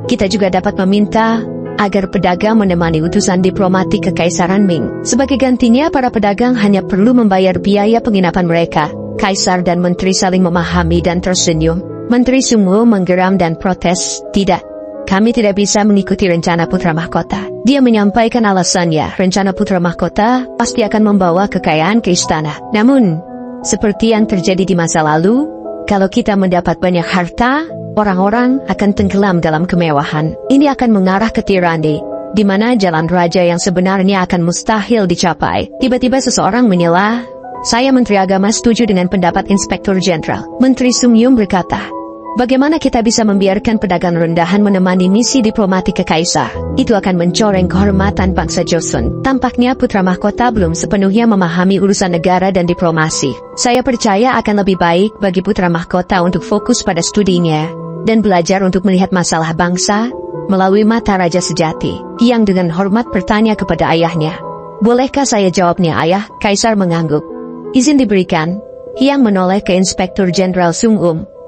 kita juga dapat meminta agar pedagang menemani utusan diplomatik Kekaisaran Ming. Sebagai gantinya, para pedagang hanya perlu membayar biaya penginapan mereka. Kaisar dan menteri saling memahami dan tersenyum. Menteri Sungwu menggeram dan protes, tidak. Kami tidak bisa mengikuti rencana putra mahkota. Dia menyampaikan alasannya, rencana putra mahkota pasti akan membawa kekayaan ke istana. Namun, seperti yang terjadi di masa lalu, kalau kita mendapat banyak harta, Orang-orang akan tenggelam dalam kemewahan. Ini akan mengarah ke tirani, di mana jalan raja yang sebenarnya akan mustahil dicapai. Tiba-tiba seseorang menyela, "Saya Menteri Agama setuju dengan pendapat Inspektur Jenderal." Menteri Sung Yum berkata, "Bagaimana kita bisa membiarkan pedagang rendahan menemani misi diplomatik ke Kaisar? Itu akan mencoreng kehormatan bangsa Joseon." Tampaknya putra mahkota belum sepenuhnya memahami urusan negara dan diplomasi. Saya percaya akan lebih baik bagi putra mahkota untuk fokus pada studinya dan belajar untuk melihat masalah bangsa melalui mata raja sejati. Yang dengan hormat bertanya kepada ayahnya, "Bolehkah saya jawabnya, Ayah?" Kaisar mengangguk. "Izin diberikan." Hyang menoleh ke Inspektur Jenderal Sung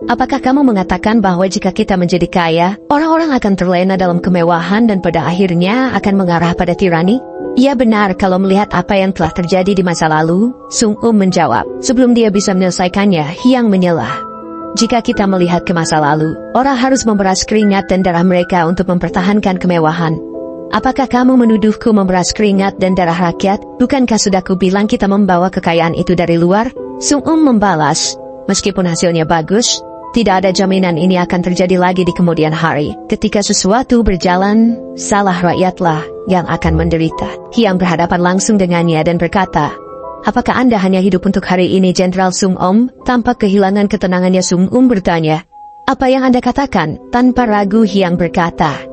"Apakah kamu mengatakan bahwa jika kita menjadi kaya, orang-orang akan terlena dalam kemewahan dan pada akhirnya akan mengarah pada tirani?" "Ya benar, kalau melihat apa yang telah terjadi di masa lalu," Sung menjawab. Sebelum dia bisa menyelesaikannya, Hyang menyela, "Jika kita melihat ke masa lalu, orang harus memeras keringat dan darah mereka untuk mempertahankan kemewahan. Apakah kamu menuduhku memeras keringat dan darah rakyat? Bukankah sudah kubilang kita membawa kekayaan itu dari luar?" Sung membalas, "Meskipun hasilnya bagus, tidak ada jaminan ini akan terjadi lagi di kemudian hari. Ketika sesuatu berjalan, salah rakyatlah yang akan menderita." Hyang berhadapan langsung dengannya dan berkata, "Apakah Anda hanya hidup untuk hari ini, Jenderal Sung Tanpa kehilangan ketenangannya, Sung bertanya, "Apa yang Anda katakan?" Tanpa ragu Hyang berkata,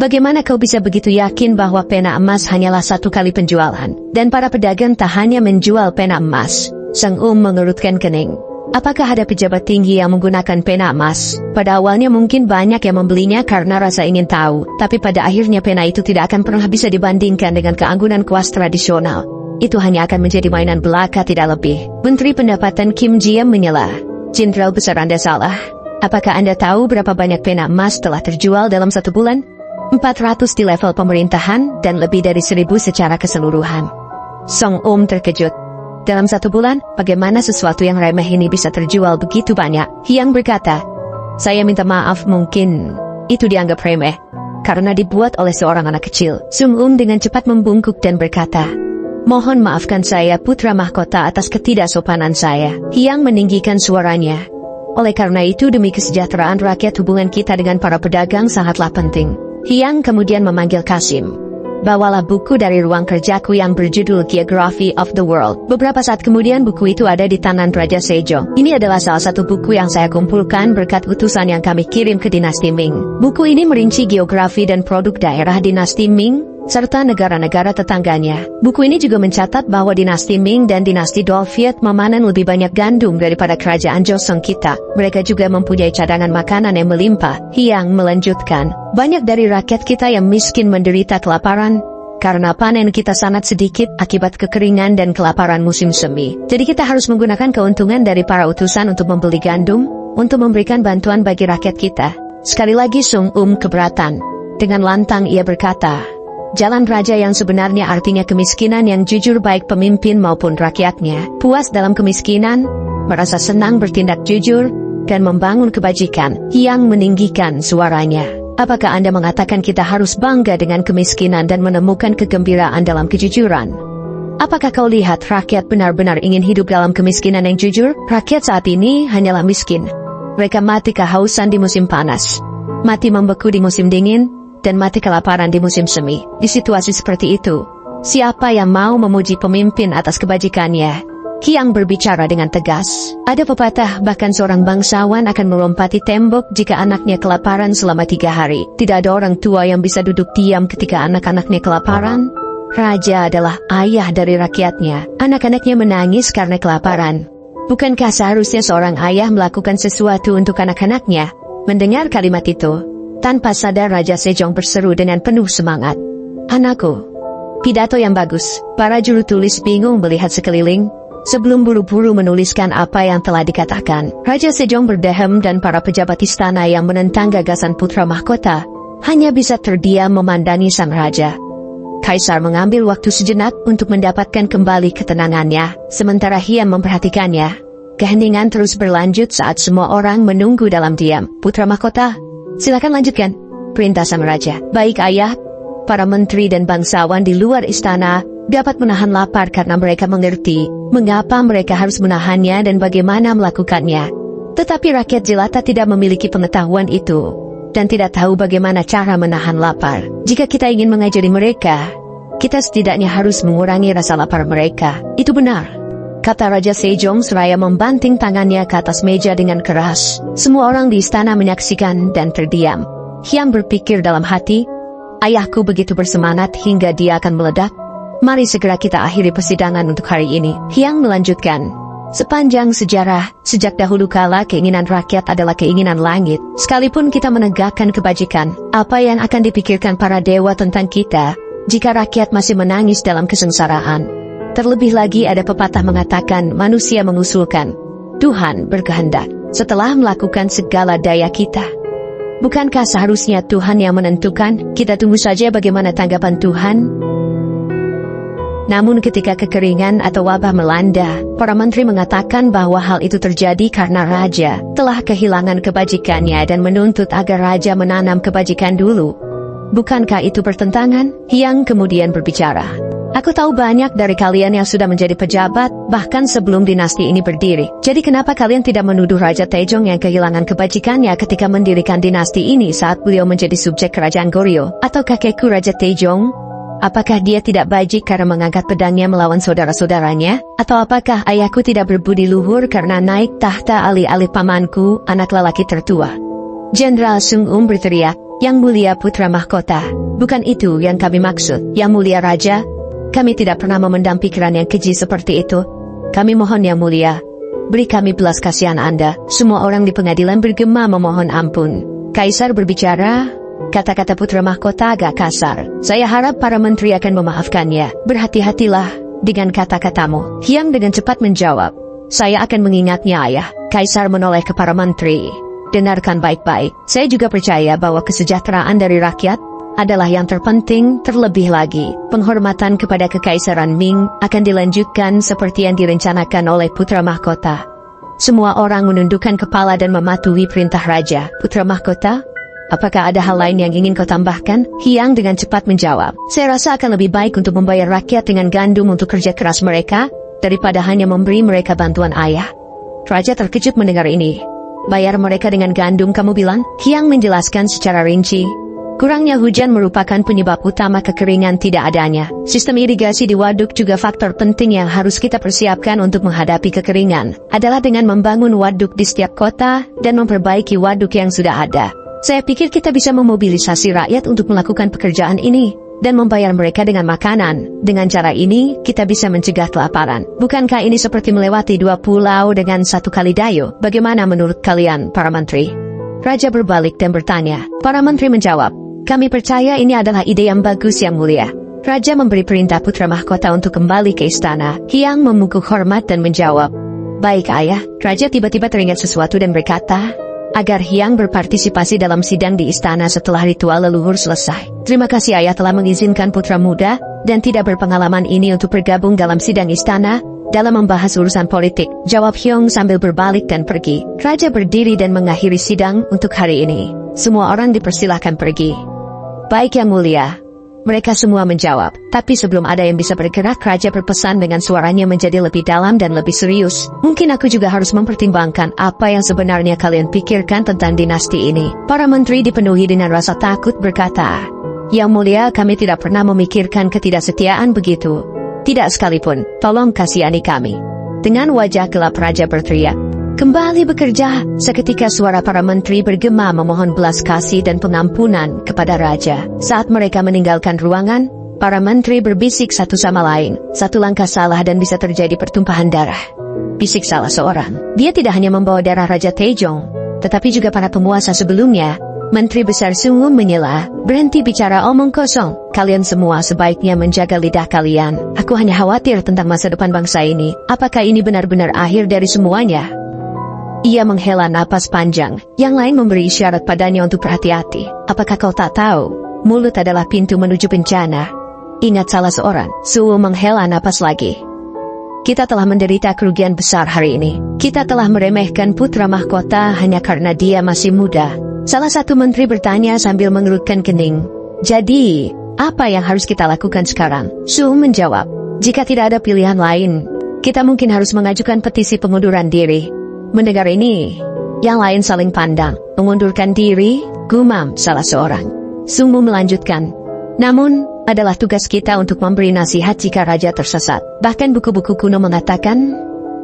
"Bagaimana kau bisa begitu yakin bahwa pena emas hanyalah satu kali penjualan? Dan para pedagang tak hanya menjual pena emas." Sang mengerutkan kening. "Apakah ada pejabat tinggi yang menggunakan pena emas? Pada awalnya mungkin banyak yang membelinya karena rasa ingin tahu, tapi pada akhirnya pena itu tidak akan pernah bisa dibandingkan dengan keanggunan kuas tradisional. Itu hanya akan menjadi mainan belaka, tidak lebih." Menteri Pendapatan Kim Ji-am menyela, "Jenderal besar, Anda salah. Apakah Anda tahu berapa banyak pena emas telah terjual dalam satu bulan? 400 di level pemerintahan dan lebih dari 1.000 secara keseluruhan." Song terkejut. "Dalam satu bulan, bagaimana sesuatu yang remeh ini bisa terjual begitu banyak?" Hyang berkata, "Saya minta maaf, mungkin itu dianggap remeh karena dibuat oleh seorang anak kecil." Sung dengan cepat membungkuk dan berkata, "Mohon maafkan saya, putra mahkota, atas ketidaksopanan saya." Hyang meninggikan suaranya, "Oleh karena itu, demi kesejahteraan rakyat, hubungan kita dengan para pedagang sangatlah penting." Hyang kemudian memanggil Kasim. "Bawalah buku dari ruang kerjaku yang berjudul Geography of the World." Beberapa saat kemudian buku itu ada di tangan Raja Sejong. "Ini adalah salah satu buku yang saya kumpulkan berkat utusan yang kami kirim ke dinasti Ming. Buku ini merinci geografi dan produk daerah dinasti Ming serta negara-negara tetangganya. Buku ini juga mencatat bahwa dinasti Ming dan dinasti Dolviet memanen lebih banyak gandum daripada kerajaan Joseon kita. Mereka juga mempunyai cadangan makanan yang melimpah." Hyang melanjutkan, "Banyak dari rakyat kita yang miskin menderita kelaparan karena panen kita sangat sedikit akibat kekeringan dan kelaparan musim semi. Jadi kita harus menggunakan keuntungan dari para utusan untuk membeli gandum untuk memberikan bantuan bagi rakyat kita." Sekali lagi Sung keberatan. Dengan lantang ia berkata, "Jalan raja yang sebenarnya artinya kemiskinan yang jujur, baik pemimpin maupun rakyatnya puas dalam kemiskinan, merasa senang bertindak jujur, dan membangun kebajikan." Hyang meninggikan suaranya, "Apakah Anda mengatakan kita harus bangga dengan kemiskinan dan menemukan kegembiraan dalam kejujuran? Apakah kau lihat rakyat benar-benar ingin hidup dalam kemiskinan yang jujur? Rakyat saat ini hanyalah miskin. Mereka mati kehausan di musim panas, mati membeku di musim dingin, dan mati kelaparan di musim semi. Di situasi seperti itu, siapa yang mau memuji pemimpin atas kebajikannya?" Hyang berbicara dengan tegas. "Ada pepatah, bahkan seorang bangsawan akan melompati tembok jika anaknya kelaparan selama 3 hari. Tidak ada orang tua yang bisa duduk diam ketika anak-anaknya kelaparan. Raja adalah ayah dari rakyatnya. Anak-anaknya menangis karena kelaparan. Bukankah seharusnya seorang ayah melakukan sesuatu untuk anak-anaknya?" Mendengar kalimat itu, tanpa sadar Raja Sejong berseru dengan penuh semangat, "Anakku, pidato yang bagus." Para juru tulis bingung melihat sekeliling. Sebelum buru-buru menuliskan apa yang telah dikatakan, Raja Sejong berdehem dan para pejabat istana yang menentang gagasan putra mahkota hanya bisa terdiam memandangi sang raja. Kaisar mengambil waktu sejenak untuk mendapatkan kembali ketenangannya, sementara Hyang memperhatikannya. Keheningan terus berlanjut saat semua orang menunggu dalam diam. "Putra mahkota, silakan lanjutkan," perintah sang raja. "Baik, Ayah." Para menteri dan bangsawan di luar istana dapat menahan lapar karena mereka mengerti mengapa mereka harus menahannya dan bagaimana melakukannya. Tetapi rakyat jelata tidak memiliki pengetahuan itu, dan tidak tahu bagaimana cara menahan lapar. Jika kita ingin mengajari mereka, kita setidaknya harus mengurangi rasa lapar mereka. Itu benar, kata Raja Sejong seraya membanting tangannya ke atas meja dengan keras. Semua orang di istana menyaksikan dan terdiam. Hyang berpikir dalam hati, ayahku begitu bersemangat hingga dia akan meledak. Mari segera kita akhiri persidangan untuk hari ini. Hyang melanjutkan, sepanjang sejarah, sejak dahulu kala keinginan rakyat adalah keinginan langit. Sekalipun kita menegakkan kebajikan, apa yang akan dipikirkan para dewa tentang kita jika rakyat masih menangis dalam kesengsaraan? Terlebih lagi ada pepatah mengatakan manusia mengusulkan, Tuhan berkehendak setelah melakukan segala daya kita. Bukankah seharusnya Tuhan yang menentukan? Kita tunggu saja bagaimana tanggapan Tuhan. Namun ketika kekeringan atau wabah melanda, para menteri mengatakan bahwa hal itu terjadi karena raja telah kehilangan kebajikannya dan menuntut agar raja menanam kebajikan dulu. Bukankah itu pertentangan? Hyang kemudian berbicara. Aku tahu banyak dari kalian yang sudah menjadi pejabat, bahkan sebelum dinasti ini berdiri. Jadi kenapa kalian tidak menuduh Raja Taejong yang kehilangan kebajikannya ketika mendirikan dinasti ini saat beliau menjadi subjek kerajaan Goryeo? Atau kakekku Raja Taejong? Apakah dia tidak bajik karena mengangkat pedangnya melawan saudara-saudaranya? Atau apakah ayahku tidak berbudi luhur karena naik tahta alih-alih pamanku, anak lelaki tertua? Jenderal Sung berteriak, Yang mulia putra mahkota, bukan itu yang kami maksud. Yang mulia raja, kami tidak pernah memendam pikiran yang keji seperti itu. Kami mohon yang mulia, beri kami belas kasihan Anda. Semua orang di pengadilan bergema memohon ampun. Kaisar berbicara, kata-kata putra mahkota agak kasar. Saya harap para menteri akan memaafkannya. Berhati-hatilah dengan kata-katamu. Hyang dengan cepat menjawab, saya akan mengingatnya ayah. Kaisar menoleh ke para menteri. Dengarkan baik-baik, saya juga percaya bahwa kesejahteraan dari rakyat adalah yang terpenting. Terlebih lagi, penghormatan kepada Kekaisaran Ming akan dilanjutkan seperti yang direncanakan oleh putra mahkota. Semua orang menundukkan kepala dan mematuhi perintah raja. Putra mahkota, apakah ada hal lain yang ingin kau tambahkan? Hyang dengan cepat menjawab, saya rasa akan lebih baik untuk membayar rakyat dengan gandum untuk kerja keras mereka, daripada hanya memberi mereka bantuan ayah. Raja terkejut mendengar ini. Bayar mereka dengan gandum kamu bilang? Hyang menjelaskan secara rinci. Kurangnya hujan merupakan penyebab utama kekeringan tidak adanya. Sistem irigasi di waduk juga faktor penting yang harus kita persiapkan untuk menghadapi kekeringan. Adalah dengan membangun waduk di setiap kota dan memperbaiki waduk yang sudah ada. Saya pikir kita bisa memobilisasi rakyat untuk melakukan pekerjaan ini dan membayar mereka dengan makanan. Dengan cara ini, kita bisa mencegah kelaparan. Bukankah ini seperti melewati 2 pulau dengan 1 kali dayung? Bagaimana menurut kalian, para menteri? Raja berbalik dan bertanya. Para menteri menjawab, kami percaya ini adalah ide yang bagus yang mulia. Raja memberi perintah putra mahkota untuk kembali ke istana. Hyang memukul hormat dan menjawab, baik ayah. Raja tiba-tiba teringat sesuatu dan berkata, agar Hyang berpartisipasi dalam sidang di istana setelah ritual leluhur selesai. Terima kasih ayah telah mengizinkan putra muda dan tidak berpengalaman ini untuk bergabung dalam sidang istana dalam membahas urusan politik, jawab Hyang sambil berbalik dan pergi. Raja berdiri dan mengakhiri sidang untuk hari ini. Semua orang dipersilahkan pergi. Baik yang mulia, mereka semua menjawab. Tapi sebelum ada yang bisa bergerak, Raja berpesan dengan suaranya menjadi lebih dalam dan lebih serius. Mungkin aku juga harus mempertimbangkan apa yang sebenarnya kalian pikirkan tentang dinasti ini. Para menteri dipenuhi dengan rasa takut berkata, Yang mulia, kami tidak pernah memikirkan ketidaksetiaan begitu. Tidak sekalipun, tolong kasihani kami. Dengan wajah gelap Raja berteriak, kembali bekerja. Seketika suara para menteri bergema memohon belas kasih dan pengampunan kepada Raja. Saat mereka meninggalkan ruangan, para menteri berbisik satu sama lain. Satu langkah salah dan bisa terjadi pertumpahan darah. Bisik salah seorang. Dia tidak hanya membawa darah Raja Taejong, tetapi juga para penguasa sebelumnya. Menteri Besar Sungguh menyela, berhenti bicara omong kosong. Kalian semua sebaiknya menjaga lidah kalian. Aku hanya khawatir tentang masa depan bangsa ini. Apakah ini benar-benar akhir dari semuanya? Ia menghela napas panjang. Yang lain memberi isyarat padanya untuk berhati-hati. Apakah kau tak tahu? Mulut adalah pintu menuju bencana. Ingat salah seorang. Suwu menghela napas lagi. Kita telah menderita kerugian besar hari ini. Kita telah meremehkan putra mahkota hanya karena dia masih muda. Salah satu menteri bertanya sambil mengerutkan kening. Jadi, apa yang harus kita lakukan sekarang? Su menjawab, jika tidak ada pilihan lain, kita mungkin harus mengajukan petisi pengunduran diri. Mendengar ini, Yang lain saling pandang, mengundurkan diri, gumam salah seorang. Sungguh melanjutkan. Namun, adalah tugas kita untuk memberi nasihat jika raja tersesat. Bahkan buku-buku kuno mengatakan,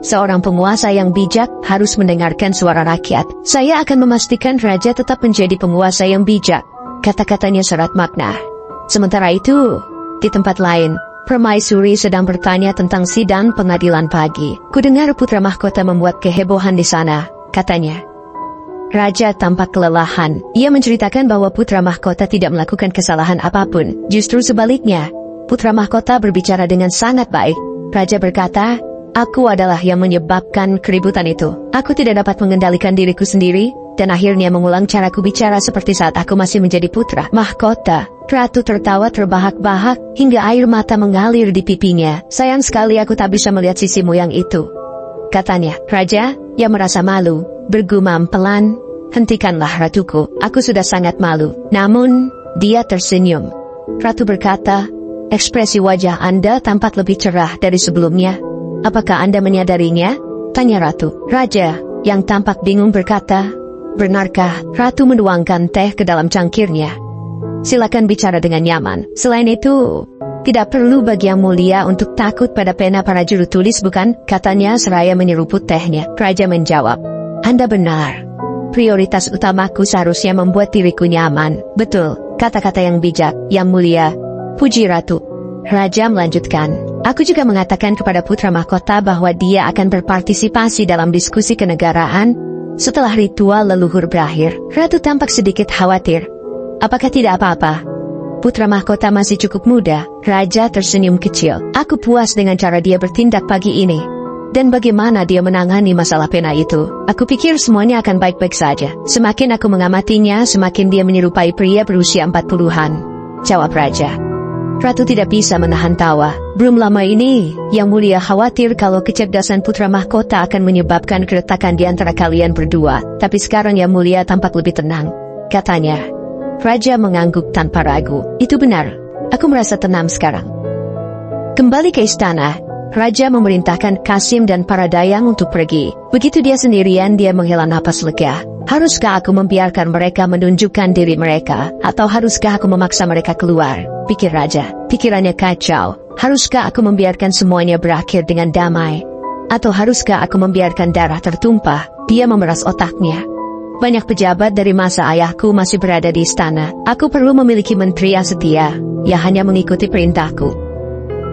seorang penguasa yang bijak harus mendengarkan suara rakyat. Saya akan memastikan raja tetap menjadi penguasa yang bijak. Kata-katanya syarat makna. Sementara itu, di tempat lain, Permaisuri sedang bertanya tentang sidang pengadilan pagi. Kudengar putra mahkota membuat kehebohan di sana, katanya. Raja tampak kelelahan. Ia menceritakan bahwa putra mahkota tidak melakukan kesalahan apapun. Justru sebaliknya, putra mahkota berbicara dengan sangat baik. Raja berkata, aku adalah yang menyebabkan keributan itu. Aku tidak dapat mengendalikan diriku sendiri, dan akhirnya mengulang caraku bicara seperti saat aku masih menjadi putra mahkota. Ratu tertawa terbahak-bahak, hingga air mata mengalir di pipinya. Sayang sekali aku tak bisa melihat sisimu yang itu, katanya. Raja, yang merasa malu, bergumam pelan, hentikanlah ratuku, aku sudah sangat malu. Namun, dia tersenyum. Ratu berkata, ekspresi wajah Anda tampak lebih cerah dari sebelumnya. Apakah Anda menyadarinya? Tanya Ratu. Raja, yang tampak bingung berkata, benarkah? Ratu menuangkan teh ke dalam cangkirnya. Silakan bicara dengan nyaman. Selain itu, tidak perlu bagi yang mulia untuk takut pada pena para juru tulis, bukan? Katanya seraya menyeruput tehnya. Raja menjawab, Anda benar. Prioritas utamaku seharusnya membuat diriku nyaman. Betul, kata-kata yang bijak, yang mulia. Puji Ratu. Raja melanjutkan, aku juga mengatakan kepada putra mahkota bahwa dia akan berpartisipasi dalam diskusi kenegaraan setelah ritual leluhur berakhir. Ratu tampak sedikit khawatir. Apakah tidak apa-apa? Putra mahkota masih cukup muda. Raja tersenyum kecil. Aku puas dengan cara dia bertindak pagi ini. Dan bagaimana dia menangani masalah pena itu. Aku pikir semuanya akan baik-baik saja. Semakin aku mengamatinya, semakin dia menyerupai pria berusia 40-an. Jawab Raja. Ratu tidak bisa menahan tawa. Belum lama ini, Yang Mulia khawatir kalau kecerdasan putra mahkota akan menyebabkan keretakan di antara kalian berdua. Tapi sekarang Yang Mulia tampak lebih tenang, katanya. Raja mengangguk tanpa ragu. Itu benar. Aku merasa tenang sekarang. Kembali ke istana, Raja memerintahkan Kasim dan para dayang untuk pergi. Begitu dia sendirian, dia menghela napas lega. Haruskah aku membiarkan mereka menunjukkan diri mereka, atau haruskah aku memaksa mereka keluar? Pikir Raja. Pikirannya kacau. Haruskah aku membiarkan semuanya berakhir dengan damai? Atau haruskah aku membiarkan darah tertumpah? Dia memeras otaknya. Banyak pejabat dari masa ayahku masih berada di istana. Aku perlu memiliki menteri yang setia, yang hanya mengikuti perintahku.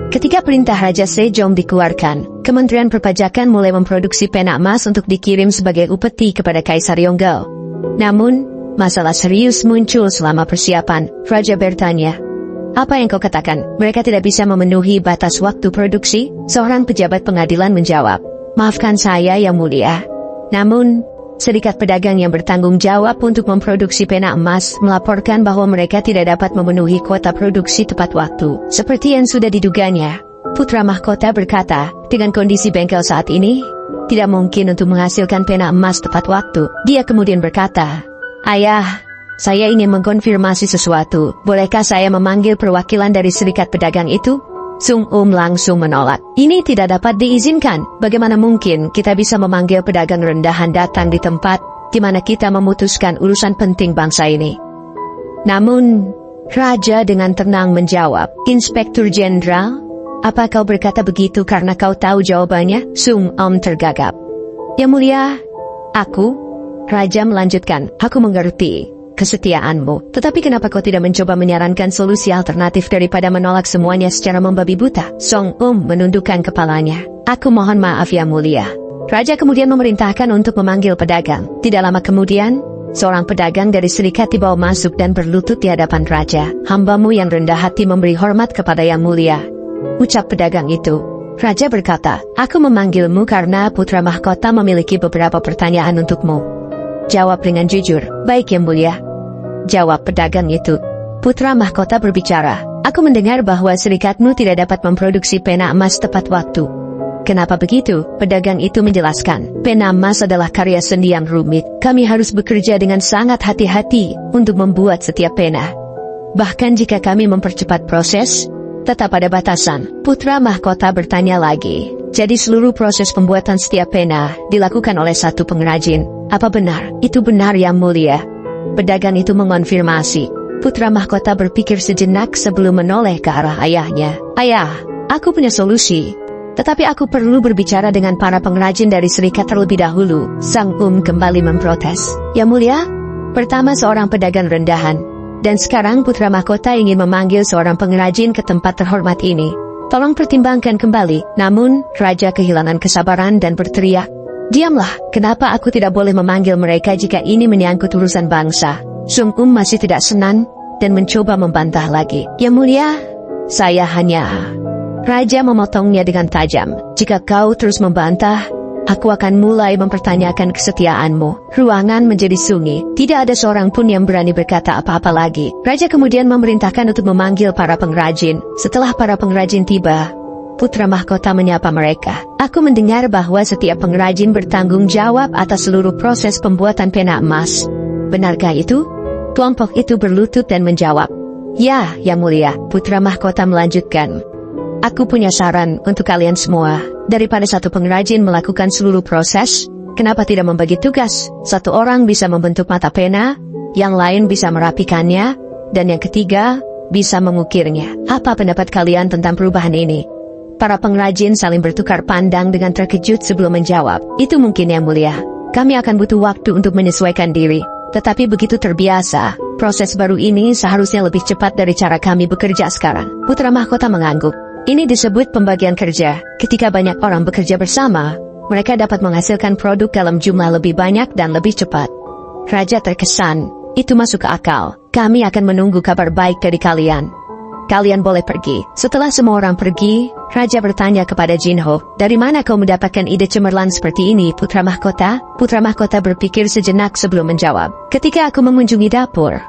Ketika perintah Raja Sejong dikeluarkan, Kementerian Perpajakan mulai memproduksi pena emas untuk dikirim sebagai upeti kepada Kaisar Yonggao. Namun, masalah serius muncul selama persiapan. Raja bertanya, apa yang kau katakan? Mereka tidak bisa memenuhi batas waktu produksi? Seorang pejabat pengadilan menjawab, maafkan saya Yang Mulia. Namun, Serikat Pedagang yang bertanggung jawab untuk memproduksi pena emas melaporkan bahwa mereka tidak dapat memenuhi kuota produksi tepat waktu. Seperti yang sudah diduganya, putra mahkota berkata, dengan kondisi bengkel saat ini, tidak mungkin untuk menghasilkan pena emas tepat waktu. Dia kemudian berkata, Ayah, saya ingin mengkonfirmasi sesuatu. Bolehkah saya memanggil perwakilan dari Serikat Pedagang itu? Sung langsung menolak. Ini tidak dapat diizinkan. Bagaimana mungkin kita bisa memanggil pedagang rendahan datang di tempat di mana kita memutuskan urusan penting bangsa ini? Namun, Raja dengan tenang menjawab, Inspektur Jenderal, apa kau berkata begitu karena kau tahu jawabannya? Sung tergagap. Yang Mulia, aku? Raja melanjutkan, aku mengerti kesetiaanmu. Tetapi kenapa kau tidak mencoba menyarankan solusi alternatif daripada menolak semuanya secara membabi buta? Song menundukkan kepalanya. Aku mohon maaf Yang Mulia. Raja kemudian memerintahkan untuk memanggil pedagang. Tidak lama kemudian, seorang pedagang dari serikat dibawa masuk dan berlutut di hadapan Raja. Hambamu yang rendah hati memberi hormat kepada Yang Mulia, ucap pedagang itu. Raja berkata, aku memanggilmu karena putra mahkota memiliki beberapa pertanyaan untukmu. Jawab dengan jujur. Baik Yang Mulia, jawab pedagang itu. Putra mahkota berbicara, aku mendengar bahwa serikatmu tidak dapat memproduksi pena emas tepat waktu. Kenapa begitu? Pedagang itu menjelaskan, pena emas adalah karya seni yang rumit. Kami harus bekerja dengan sangat hati-hati untuk membuat setiap pena. Bahkan jika kami mempercepat proses, tetap ada batasan. Putra mahkota bertanya lagi, jadi seluruh proses pembuatan setiap pena dilakukan oleh satu pengrajin? Apa benar? Itu benar, Yang Mulia. Pedagang itu mengonfirmasi. Putra mahkota berpikir sejenak sebelum menoleh ke arah ayahnya. Ayah, aku punya solusi. Tetapi aku perlu berbicara dengan para pengrajin dari serikat terlebih dahulu. Sang kembali memprotes. Ya Mulia, pertama seorang pedagang rendahan. Dan sekarang putra mahkota ingin memanggil seorang pengrajin ke tempat terhormat ini. Tolong pertimbangkan kembali. Namun, Raja kehilangan kesabaran dan berteriak. Diamlah, kenapa aku tidak boleh memanggil mereka jika ini menyangkut urusan bangsa? Sung masih tidak senang dan mencoba membantah lagi. Ya Mulia, saya hanya... Raja memotongnya dengan tajam. Jika kau terus membantah, aku akan mulai mempertanyakan kesetiaanmu. Ruangan menjadi sunyi. Tidak ada seorang pun yang berani berkata apa-apa lagi. Raja kemudian memerintahkan untuk memanggil para pengrajin. Setelah para pengrajin tiba, putra mahkota menyapa mereka. Aku mendengar bahwa setiap pengrajin bertanggung jawab atas seluruh proses pembuatan pena emas. Benarkah itu? Kelompok itu berlutut dan menjawab. Ya, Yang Mulia, putra mahkota melanjutkan. Aku punya saran untuk kalian semua. Daripada satu pengrajin melakukan seluruh proses, kenapa tidak membagi tugas? Satu orang bisa membentuk mata pena, yang lain bisa merapikannya, dan yang ketiga bisa mengukirnya. Apa pendapat kalian tentang perubahan ini? Para pengrajin saling bertukar pandang dengan terkejut sebelum menjawab. Itu mungkin, Yang Mulia. Kami akan butuh waktu untuk menyesuaikan diri. Tetapi begitu terbiasa, proses baru ini seharusnya lebih cepat dari cara kami bekerja sekarang. Putra mahkota mengangguk. Ini disebut pembagian kerja. Ketika banyak orang bekerja bersama, mereka dapat menghasilkan produk dalam jumlah lebih banyak dan lebih cepat. Raja terkesan. Itu masuk ke akal. Kami akan menunggu kabar baik dari kalian. Kalian boleh pergi. Setelah semua orang pergi, Raja bertanya kepada Jinho, dari mana kau mendapatkan ide cemerlang seperti ini, putra mahkota? Putra mahkota berpikir sejenak sebelum menjawab. Ketika aku mengunjungi dapur,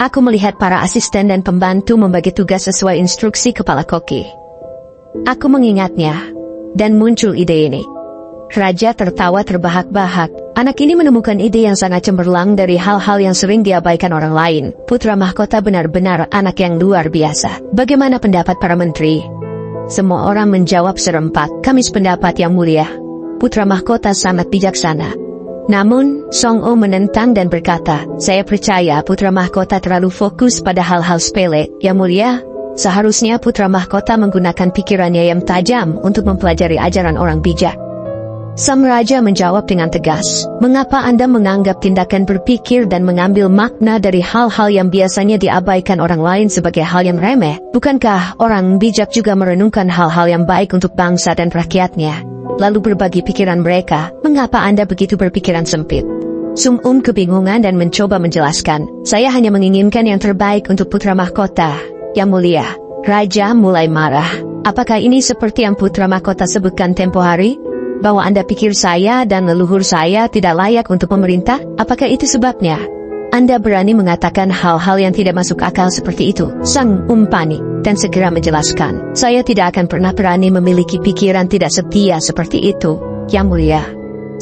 aku melihat para asisten dan pembantu membagi tugas sesuai instruksi kepala koki. Aku mengingatnya, dan muncul ide ini. Raja tertawa terbahak-bahak. Anak ini menemukan ide yang sangat cemerlang dari hal-hal yang sering diabaikan orang lain. Putra mahkota benar-benar anak yang luar biasa. Bagaimana pendapat para menteri? Semua orang menjawab serempak. Kami sependapat, Yang Mulia. Putra mahkota sangat bijaksana. Namun, Song menentang dan berkata, saya percaya putra mahkota terlalu fokus pada hal-hal sepele. Yang Mulia, seharusnya putra mahkota menggunakan pikirannya yang tajam untuk mempelajari ajaran orang bijak. Sang Raja menjawab dengan tegas, mengapa Anda menganggap tindakan berpikir dan mengambil makna dari hal-hal yang biasanya diabaikan orang lain sebagai hal yang remeh? Bukankah orang bijak juga merenungkan hal-hal yang baik untuk bangsa dan rakyatnya, lalu berbagi pikiran mereka? Mengapa Anda begitu berpikiran sempit? Sung kebingungan dan mencoba menjelaskan, saya hanya menginginkan yang terbaik untuk putra mahkota. Yang Mulia, Raja mulai marah. Apakah ini seperti yang putra mahkota sebutkan tempo hari? Bahwa Anda pikir saya dan leluhur saya tidak layak untuk memerintah? Apakah itu sebabnya Anda berani mengatakan hal-hal yang tidak masuk akal seperti itu? Sang panik dan segera menjelaskan, saya tidak akan pernah berani memiliki pikiran tidak setia seperti itu. Yang Mulia,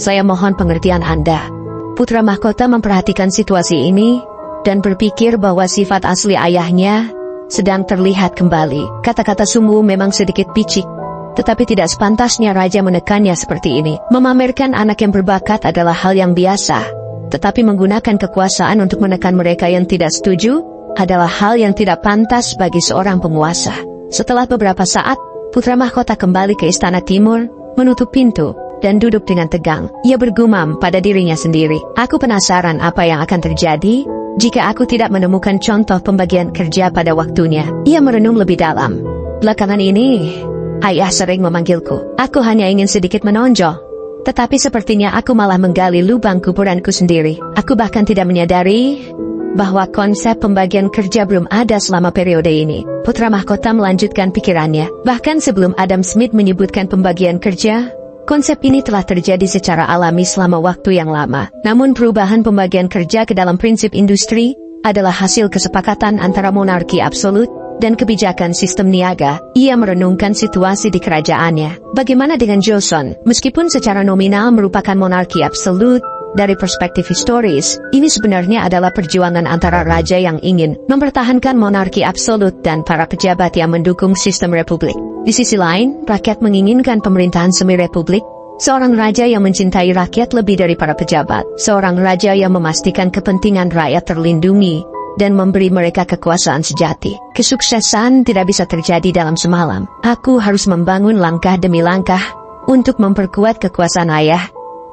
saya mohon pengertian Anda. Putra mahkota memperhatikan situasi ini dan berpikir bahwa sifat asli ayahnya sedang terlihat kembali. Kata-kata Sungwu memang sedikit picik, tetapi tidak sepantasnya Raja menekannya seperti ini. Memamerkan anak yang berbakat adalah hal yang biasa, tetapi menggunakan kekuasaan untuk menekan mereka yang tidak setuju adalah hal yang tidak pantas bagi seorang penguasa. Setelah beberapa saat, putra mahkota kembali ke Istana Timur, menutup pintu, dan duduk dengan tegang. Ia bergumam pada dirinya sendiri, aku penasaran apa yang akan terjadi jika aku tidak menemukan contoh pembagian kerja pada waktunya. Ia merenung lebih dalam. Belakangan ini, ayah sering memanggilku. Aku hanya ingin sedikit menonjol. Tetapi sepertinya aku malah menggali lubang kuburanku sendiri. Aku bahkan tidak menyadari bahwa konsep pembagian kerja belum ada selama periode ini. Putra mahkota melanjutkan pikirannya. Bahkan sebelum Adam Smith menyebutkan pembagian kerja, konsep ini telah terjadi secara alami selama waktu yang lama. Namun perubahan pembagian kerja ke dalam prinsip industri adalah hasil kesepakatan antara monarki absolut dan kebijakan sistem niaga. Ia merenungkan situasi di kerajaannya. Bagaimana dengan Joseon? Meskipun secara nominal merupakan monarki absolut, dari perspektif historis, ini sebenarnya adalah perjuangan antara raja yang ingin mempertahankan monarki absolut dan para pejabat yang mendukung sistem republik. Di sisi lain, rakyat menginginkan pemerintahan semi-republik, Seorang raja yang mencintai rakyat lebih dari para pejabat. Seorang raja yang memastikan kepentingan rakyat terlindungi dan memberi mereka kekuasaan sejati. Kesuksesan tidak bisa terjadi dalam semalam. Aku harus membangun langkah demi langkah untuk memperkuat kekuasaan ayah.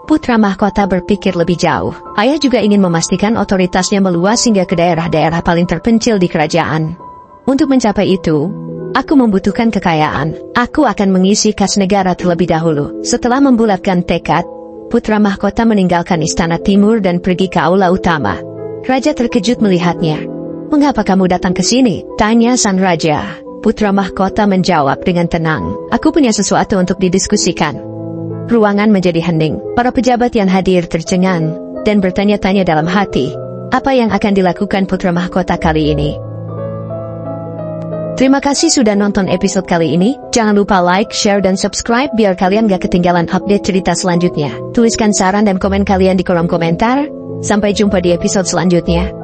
Putra mahkota berpikir lebih jauh. Ayah juga ingin memastikan otoritasnya meluas hingga ke daerah-daerah paling terpencil di kerajaan. Untuk mencapai itu, aku membutuhkan kekayaan. Aku akan mengisi kas negara terlebih dahulu. Setelah membulatkan tekad, putra mahkota meninggalkan istana timur dan pergi ke aula utama. Raja terkejut melihatnya. "Mengapa kamu datang ke sini?" tanya sang raja. Putra mahkota menjawab dengan tenang. "Aku punya sesuatu untuk didiskusikan." Ruangan menjadi hening. Para pejabat yang hadir tercengang dan bertanya-tanya dalam hati, apa yang akan dilakukan putra mahkota kali ini? Terima kasih sudah nonton episode kali ini. Jangan lupa like, share, dan subscribe biar kalian gak ketinggalan update cerita selanjutnya. Tuliskan saran dan komen kalian di kolom komentar. Sampai jumpa di episode selanjutnya.